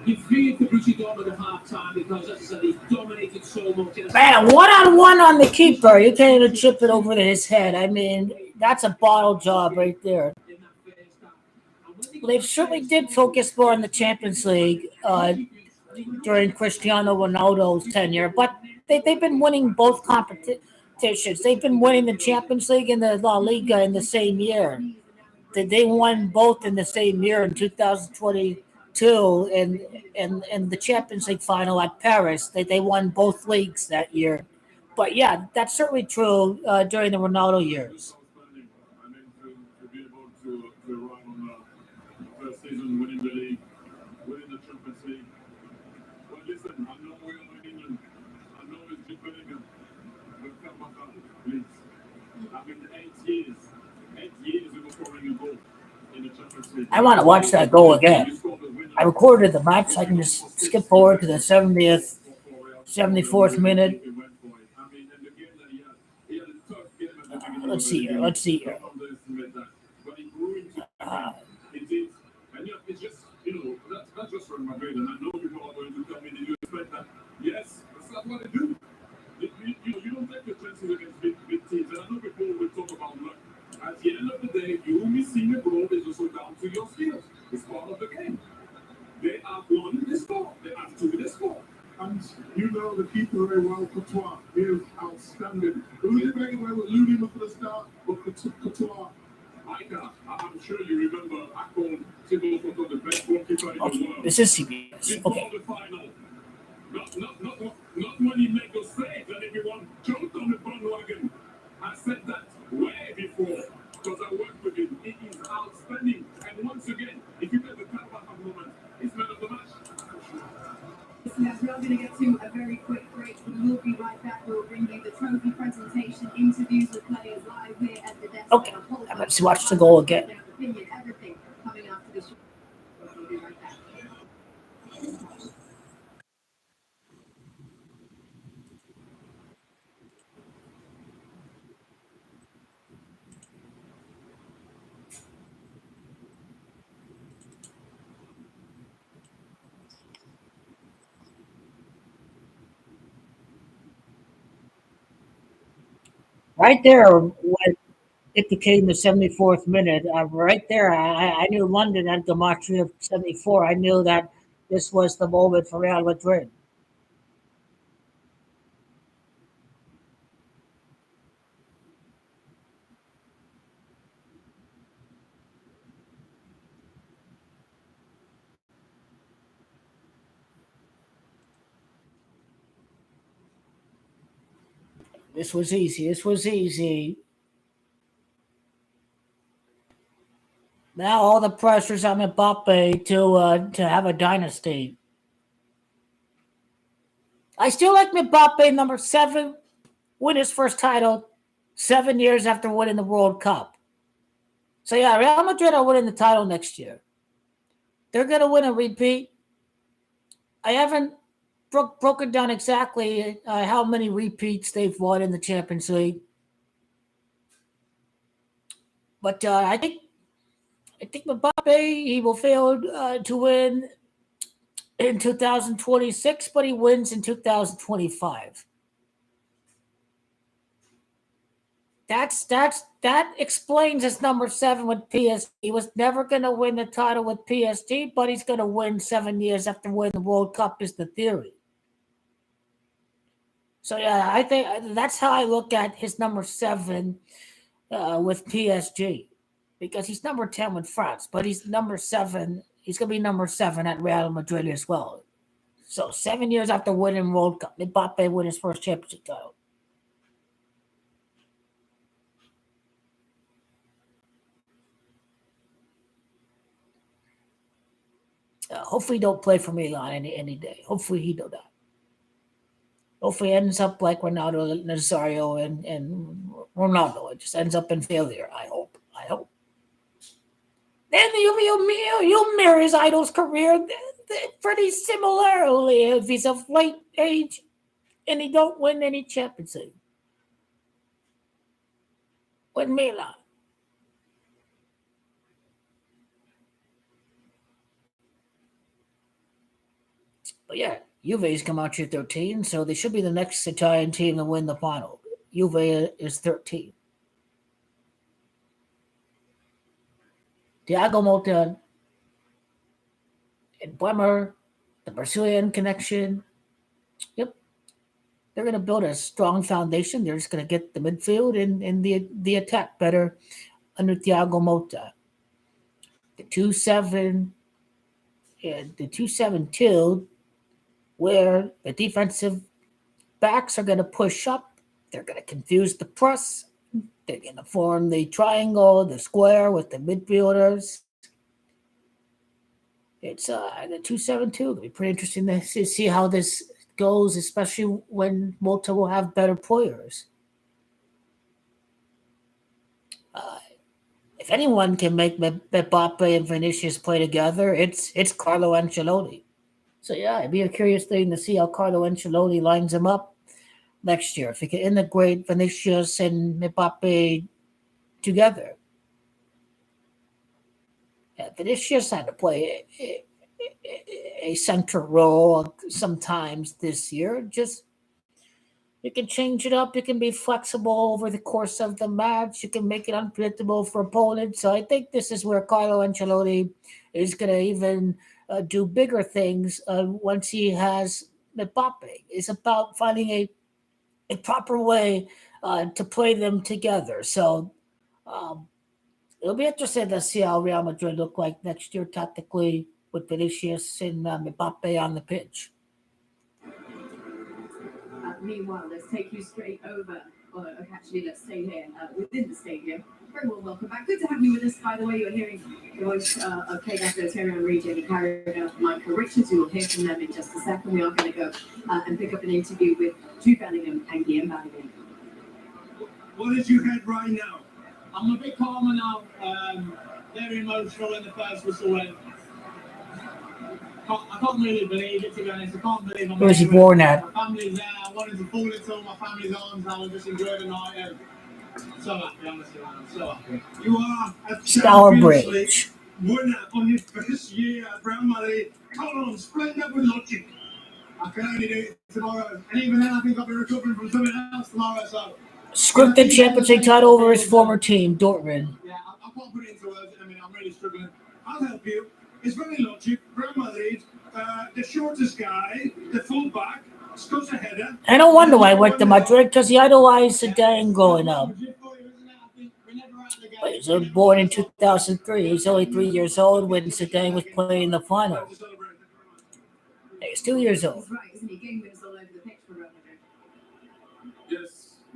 you feel for Borussia Dortmund at half time because, as I said, he's dominated so much. Man, 1-on-1 on the keeper. You can't even chip it over his head. I mean, that's a bottle job right there. They certainly did focus more on the Champions League during Cristiano Ronaldo's tenure, but they've been winning both competitions. They've been winning the Champions League and the La Liga in the same year. They won both in the same year in 2022 and the Champions League final at Paris. They won both leagues that year. But yeah, that's certainly true during the Ronaldo years. I mean, to be able to run on the first season, winning the league, winning the Champions League. Well, listen, I know we're in England. I know it's Jude Bellingham. But come on, please. I mean, 8 years ago scoring a goal in the Champions League. I want to watch that goal again. I recorded the match. I can just skip forward to the 70th, 74th minute. Let's see here. It's just, that's just from Madrid, and I know people are going to tell me that you expect that. Yes, that's not what they do. You don't take your chances against big teams, and I know people will talk about luck. At the end of the day, you missing a goal is also down to your skills. It's part of the game. They have won, they score. They have two, they score. And you know the keeper very well, Courtois. He is outstanding. There was a debate where Looney was going to start, but Courtois. I'm sure you remember I called Thibaut Courtois the best goalkeeper in the world. This is CBS. Okay. The final. Not when he made those saves and everyone jumped on the bandwagon. I said that way before because I worked with him. He is outstanding. And once again, if you get the Caravajal moment, he's man of the match. Listeners, we are going to get to a very quick break. We will be right back. We'll bring you the trophy presentation, interviews with players live here at the desk. Okay, let's watch the goal again. Everything coming after this. We'll be right back. Right there, when it became the 74th minute, right there, I knew London had gematria of 74. I knew that this was the moment for Real Madrid. This was easy. This was easy. Now all the pressure's on Mbappe to have a dynasty. I still like Mbappe, number 7, win his first title 7 years after winning the World Cup. So yeah, Real Madrid are winning the title next year. They're going to win a repeat. I haven't broken down exactly how many repeats they've won in the Champions League, but I think Mbappe, he will fail to win in 2026, but he wins in 2025. That explains his number 7 with PSG. He was never going to win the title with PSG, but he's going to win 7 years after winning the World Cup. Is the theory. So yeah, I think that's how I look at his number 7 with PSG, because he's number 10 with France, but he's number 7. He's going to be number 7 at Real Madrid as well. So 7 years after winning World Cup, Mbappe win his first championship title. Hopefully, he don't play for Milan any day. Hopefully, he do that. Hopefully, he ends up like Ronaldo, Nazario, and Ronaldo. It just ends up in failure. I hope. Then you mirror his idol's career pretty similarly if he's of late age and he don't win any Champions League with Milan. But yeah, Juve's come out here 13, so they should be the next Italian team to win the final. Juve is 13. Thiago Motta and Bremer, the Brazilian connection. Yep. They're going to build a strong foundation. They're just going to get the midfield and the attack better under Thiago Motta. The 2-7 and the 2-7-2, where the defensive backs are going to push up. They're going to confuse the press. They're going to form the triangle, the square with the midfielders. It's the 2-7-2. It'll be pretty interesting to see how this goes, especially when Malta will have better players. If anyone can make Mbappe and Vinicius play together, it's Carlo Ancelotti. So yeah, it'd be a curious thing to see how Carlo Ancelotti lines them up next year. If he can integrate Vinicius and Mbappe together. Yeah, Vinicius had to play a central role sometimes this year. Just you can change it up. You can be flexible over the course of the match. You can make it unpredictable for opponents. So I think this is where Carlo Ancelotti is going to even do bigger things once he has Mbappe. It's about finding a proper way to play them together. So it'll be interesting to see how Real Madrid look like next year tactically with Vinicius and Mbappe on the pitch. Meanwhile, let's take you straight over, or actually, let's stay here within the stadium. Very well, welcome back. Good to have you with us. By the way, you're hearing the voice of KGA's Terrier region and carried out by Michael Richards. You will hear from them in just a second. We are going to go and pick up an interview with Jude Bellingham and Guillaume Bellingham. What is your head right now? I'm a bit calmer now. Very emotional when the first whistle went. I can't really believe it, to be honest. I can't believe I'm Where was he born at? My family's there. I wanted to fall into all my family's arms now and just enjoy the night. And so happy, honestly, man. I'm so happy. You are a Star Champions League Bridge. winner on your first year at Real Madrid. Come on, splendid with logic. I can only do it tomorrow. And even then, I think I'll be recovering from something else tomorrow. So Scripted Champions League title over his former team, Dortmund. Yeah, I can't put it into words. I mean, I'm really struggling. I'll help you. It's very logic. Real Madrid, the shortest guy, the fullback, scores a header. I don't wonder why he went to Madrid because he idolized Zidane growing up. But he was born in 2003. He's only 3 years old when Zidane was playing in the final. He's 2 years old. He's right, isn't he? Game winners all over the pitch for Real Madrid.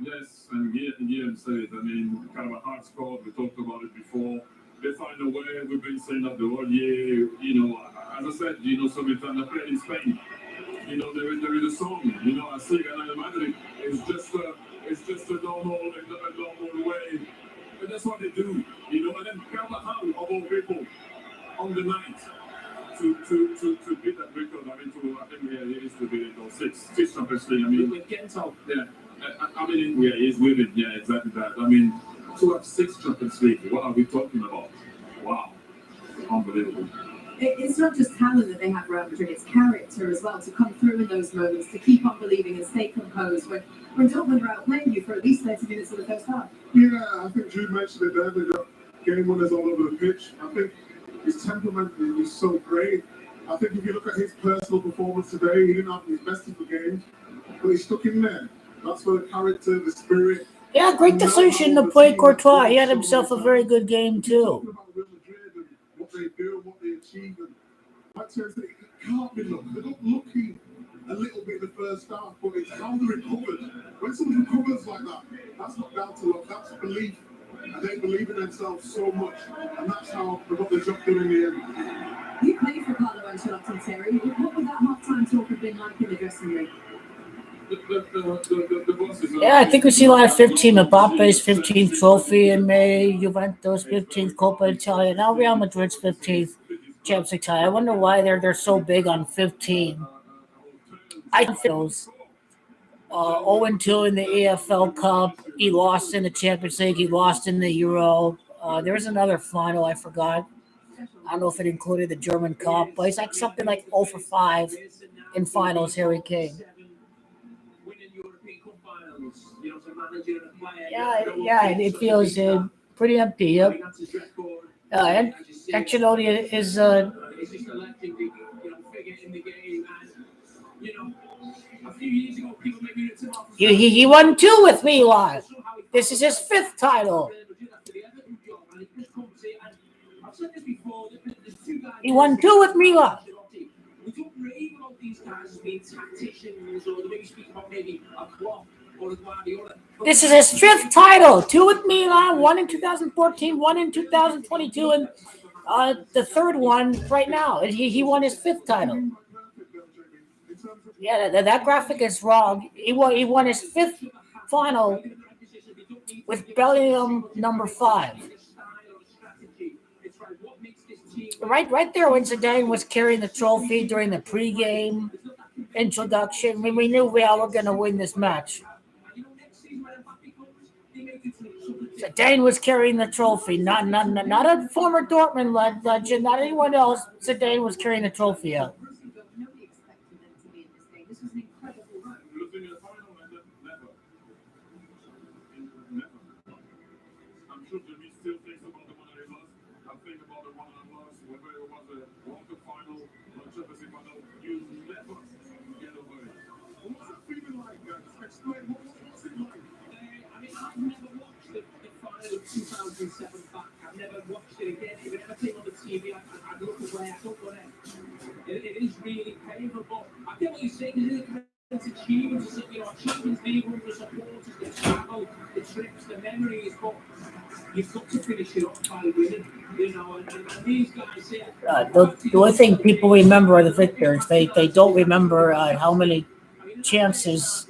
Yes, and Guillaume said it. I mean, kind of a hard squad. We talked about it before. They find a way. We've been saying that the whole year. You know, as I said, you know, so many times I played in Spain. You know, there is a song. You know, I sing and I Madrid. It's just a normal way. And that's what they do. You know, and then Caravajal of all people on the night to beat that record. I mean, I think it is to beat it on six Champions League. I mean, with Gento. Yeah. I mean, yeah, he's with it. Yeah, exactly that. I mean, to have 6 Champions League, what are we talking about? Wow. Unbelievable. It's not just talent that they have Real Madrid, it's character as well to come through in those moments, to keep on believing and stay composed when Dortmund are outplaying you for at least 30 minutes of the first half. Yeah, I think Jude mentioned it there. They got game winners all over the pitch. I think his temperament is so great. I think if you look at his personal performance today, he didn't have his best of the games, but he stuck in there. That's where the character, the spirit. Yeah, great decision to play Courtois. He had himself a very good game, too. Real Madrid and what they do and what they achieve. And like Terry said, it can't be luck. They got lucky a little bit in the first half, but it's how they recovered. When someone recovers like that, that's not down to luck, that's belief. And they believe in themselves so much, and that's how they got the job done in the end. You played for Carlo Ancelotti, Terry. What would that half-time talk have been like in the dressing room? Yeah, I think we see a lot of 15. Mbappe's 15th trophy in May, Juventus 15th Coppa Italia. Now Real Madrid's 15th Champions League title. I wonder why they're so big on 15. I feel 0-2 in the EFL Cup. He lost in the Champions League. He lost in the Euro. There's another final I forgot. I don't know if it included the German Cup, but he's like something like 0 for 5 in finals. Harry Kane. Yeah, it feels pretty empty. Yep. And Ancelotti is he won 2 with Milan. This is his 5th title. He won 2 with Milan. We don't rave about these guys as being tacticians or the way we speak about maybe a Klopp or a Guardiola. This is his 5th title. 2 with Milan, 1 in 2014, 1 in 2022, and the 3rd one right now. He won his 5th title. Yeah, that graphic is wrong. He won his 5th final with Bellingham number 5. Right there when Zidane was carrying the trophy during the pregame introduction. I mean, we knew Real were going to win this match. Zidane was carrying the trophy, not a former Dortmund legend, not anyone else. Zidane was carrying the trophy out. I've never watched the final of 2007 back. I've never watched it again. If it ever came on the TV, I'd look away. I don't want it. It is really painful, but I get what you're saying. It's achievements, achievements being one of the supporters, the travel, the trips, the memories, but you've got to finish it off by winning, and these guys here. The only thing people remember are the victors. They don't remember how many chances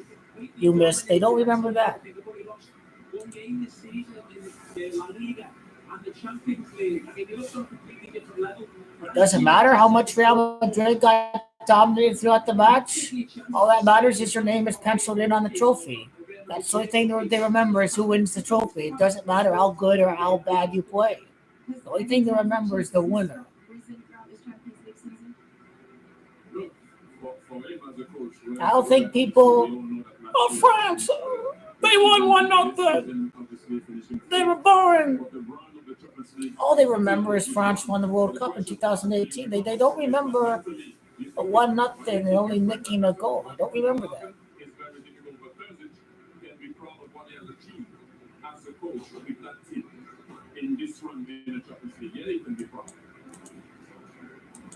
you missed. They don't remember that. One game this season in the La Liga and the Champions League. I mean, they look on a completely different level. It doesn't matter how much Real Madrid got dominated throughout the match. All that matters is your name is penciled in on the trophy. That's the only thing they remember is who wins the trophy. It doesn't matter how good or how bad you play. The only thing they remember is the winner. I don't think people, France, They won 1-0. They were boring. All they remember is France won the World Cup in 2018. They don't remember a 1-0 and only nicking a goal. I don't remember that. In this run in the Champions League, yeah, they can be proud.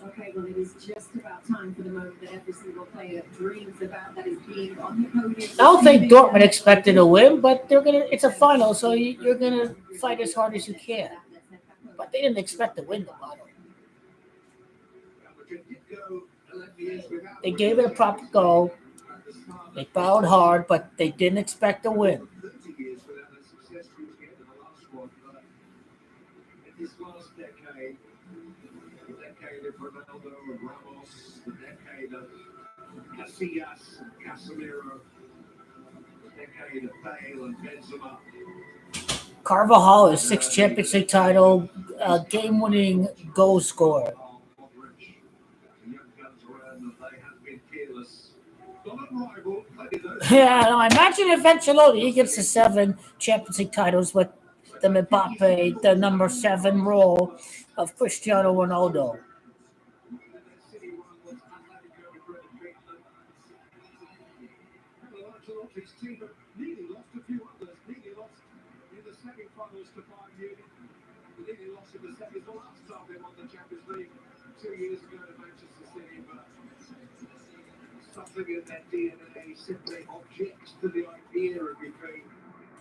Okay, well, it is just about time for the moment that every single player dreams about, that is being on the podium. I don't think Dortmund expected to win, but they're gonna. It's a final, so you're gonna fight as hard as you can. But they didn't expect to win the final. They gave it a proper go. They fouled hard, but they didn't expect to win. 30 years without a success towards the end of the last one. In this last decade, the decade of Ronaldo and Ramos, the decade of Casillas and Casemiro, the decade of Bale and Benzema. Carvajal is 6th Champions League title, game-winning goal scorer. Modric, the young guns around them, they have been peerless. Not unrivaled, plenty of those. Yeah, no, imagine if Ancelotti he gets the 7 Champions League titles with the Mbappe, the number 7 role of Cristiano Ronaldo. City won was Atletico Madrid beat them. Ancelotti's team have nearly lost a few others, nearly lost in the semi-finals to Bayern Munich. Nearly lost in the semis the last time they won the Champions League 2 years ago to Manchester City, but something in their DNA simply objects to the idea of defeat,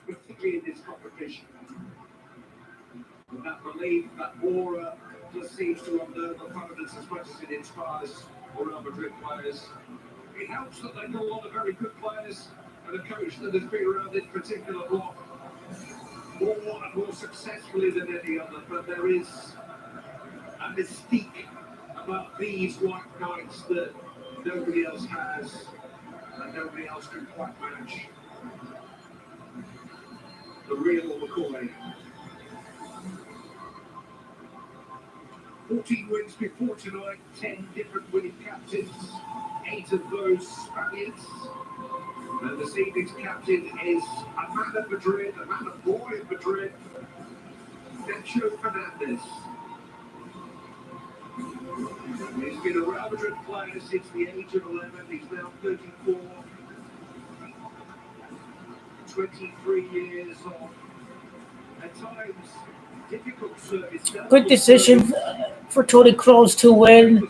particularly in this competition. And that belief, that aura, just seems to unnerve opponents as much as it inspires Real Madrid players. It helps that they've got a lot of very good players and a coach that has been around this particular block more successfully than any other, but there is a mystique about these white knights that nobody else has and nobody else can quite match. The real McCoy. 14 wins before tonight, 10 different winning captains, 8 of those Spaniards. And this evening's captain is a man of Madrid, a man of boy of Madrid, Nacho Fernandez. He's been a Real Madrid player since the age of 11. He's now 34. 23 years of, at times, difficult service. Good decision for Toni Kroos to win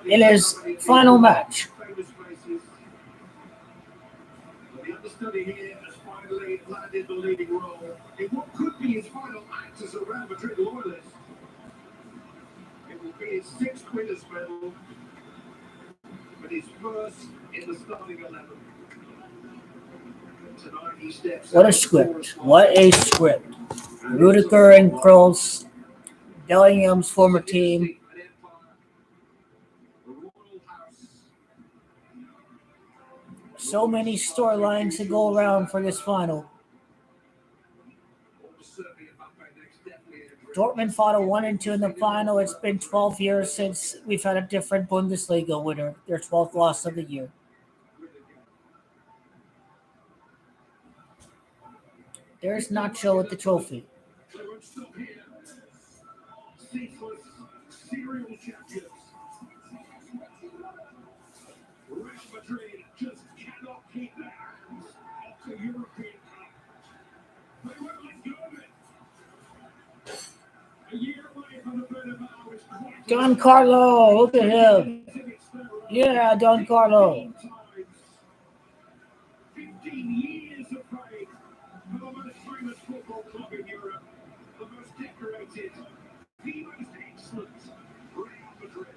in his final match. The understudy here has finally landed the leading role in what could be his final act as a Real Madrid loyalist. It will be his 6th winners' medal, but his first in the starting 11. Tonight he steps What a script. What a script. Rudiger and Kroos, Bellingham's former team. So many storylines to go around for this final. Dortmund fought a 1-2 in the final. It's been 12 years since we've had a different Bundesliga winner. Their 12th loss of the year. There's Nacho with the trophy. Serial champions. Real Madrid just cannot keep their hands off the European Cup. They won't let go of it. A year away from the Bernabeu is quite Don Carlo, look at him. Yeah, Don Carlo. 15 years of fame for the most famous football club in Europe, the most decorated, the most excellent Real Madrid.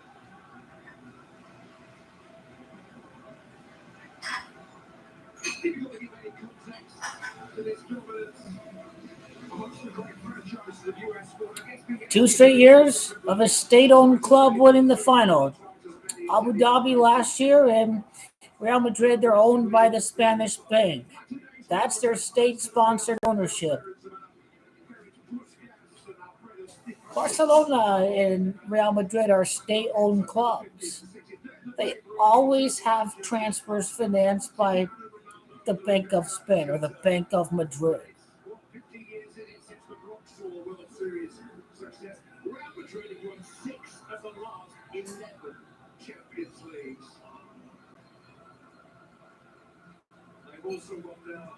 It's difficult to give any context to this dominance amongst the great franchises of US sport. 2 straight years of a state-owned club winning the final. Abu Dhabi last year and Real Madrid, they're owned by the Spanish bank. That's their state-sponsored ownership. Barcelona and Real Madrid are state-owned clubs. They always have transfers financed by the Bank of Spain or the Bank of Madrid. 50 years in it since the Rockstar World Series success. Real Madrid have won 6 of the last 11 Champions Leagues. They've also won their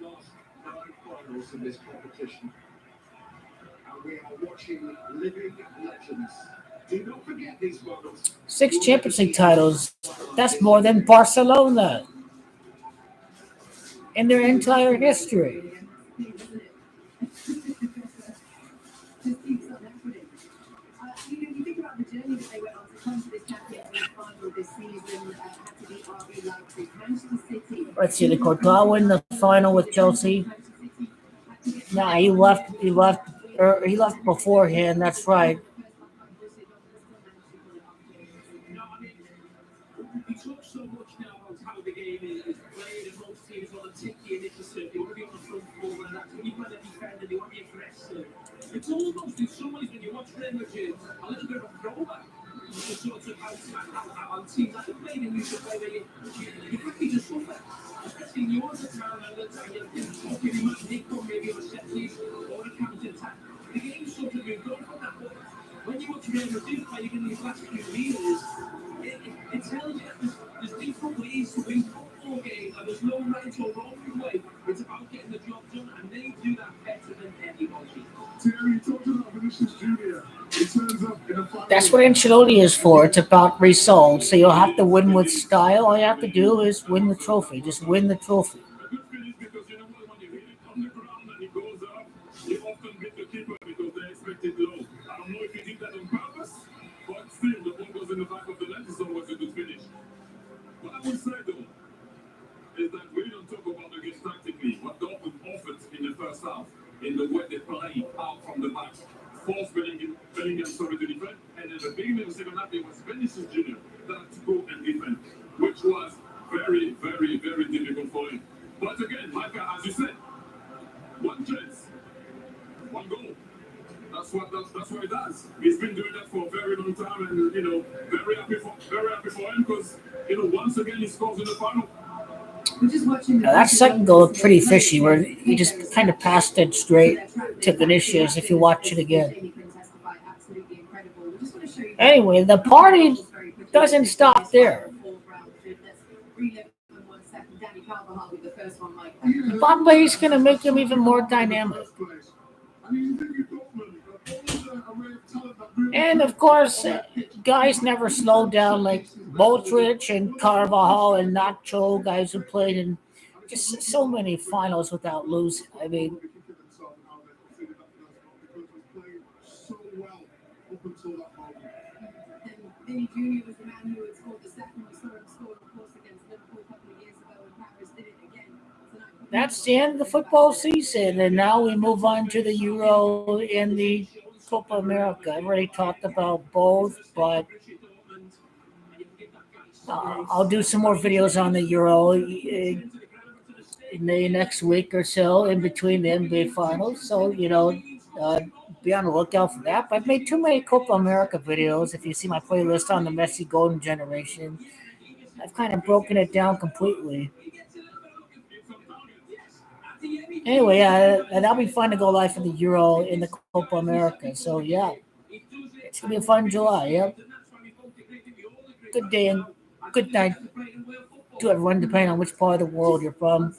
last 9 finals in this competition. And we are watching living legends. Do not forget these moments. 6 Champions League titles. That's more than Barcelona in their entire history. Just keeps on happening. You think about the journey that they went on to come to this Champions League final this season, had to beat RB Leipzig, Manchester City. Let's see, the Courtois win the final with Chelsea. Nah, he left. He left beforehand. That's right. We talk so much now about how the game is played and most teams want to take the initiative. They want to be on the front foot and that's when you want to defend and they want to be aggressive. It's almost in some ways when you watch Real Madrid a little bit of a throwback to sort of how teams like the play they used to play where you quickly just suffer. Especially in yours at time and the time you're talking about Nick or maybe on a set piece or a counter attack. The game sort of moved on from that. But when you watch Real Madrid play in these last few years, it tells you that there's different ways to win football games and there's no right or wrong way. It's about getting the job done and they do that better than anybody. Terry talked about Vinicius Jr. He turns up in a final. That's what Ancelotti is for. It's about results. So you'll have to win with style. All you have to do is win the trophy. Just win the trophy. A good feeling because you know what, when you hit it on the ground and it goes up, you often hit the keeper because they expect it low. I don't know if he did that on purpose, but still the ball goes in the back of the net. It's always a good finish. What I would say though is that we don't talk about the game tactically. What Dortmund offered in the first half, in the way they play out from the back, forced Bellingham to defend, and at the beginning of the second half, it was Vinicius Jr. that had to go and defend, which was very, very, very difficult for him. But again, like as you said, one chance, one goal. That's what he does. He's been doing that for a very long time, and very happy for him because once again he scores in the final. We're just watching Now, that second goal looked pretty fishy, where he just kind of passed it straight to Vinicius. If you watch it again. Anyway, the party doesn't stop there. Mbappe is going to make him even more dynamic. And of course, guys never slow down like Modric and Caravajal and Nacho, guys who played in just so many finals without losing. I mean, Vinny Jr. was the man who had scored the second. We saw him score, of course, against Liverpool a couple of years ago, and Paris did it again tonight. that's the end of the football season, and now we move on to the Euro and the Coppa America. I've already talked about both, but I'll do some more videos on the Euro in the next week or so in between the NBA finals. So, be on the lookout for that. But I've made too many Copa America videos. If you see my playlist on the Messi Golden Generation, I've kind of broken it down completely. Anyway, and that'll be fun to go live for the Euro in the Copa America. So, yeah, it's going to be a fun July. Yep. Good day and good night to everyone, depending on which part of the world you're from.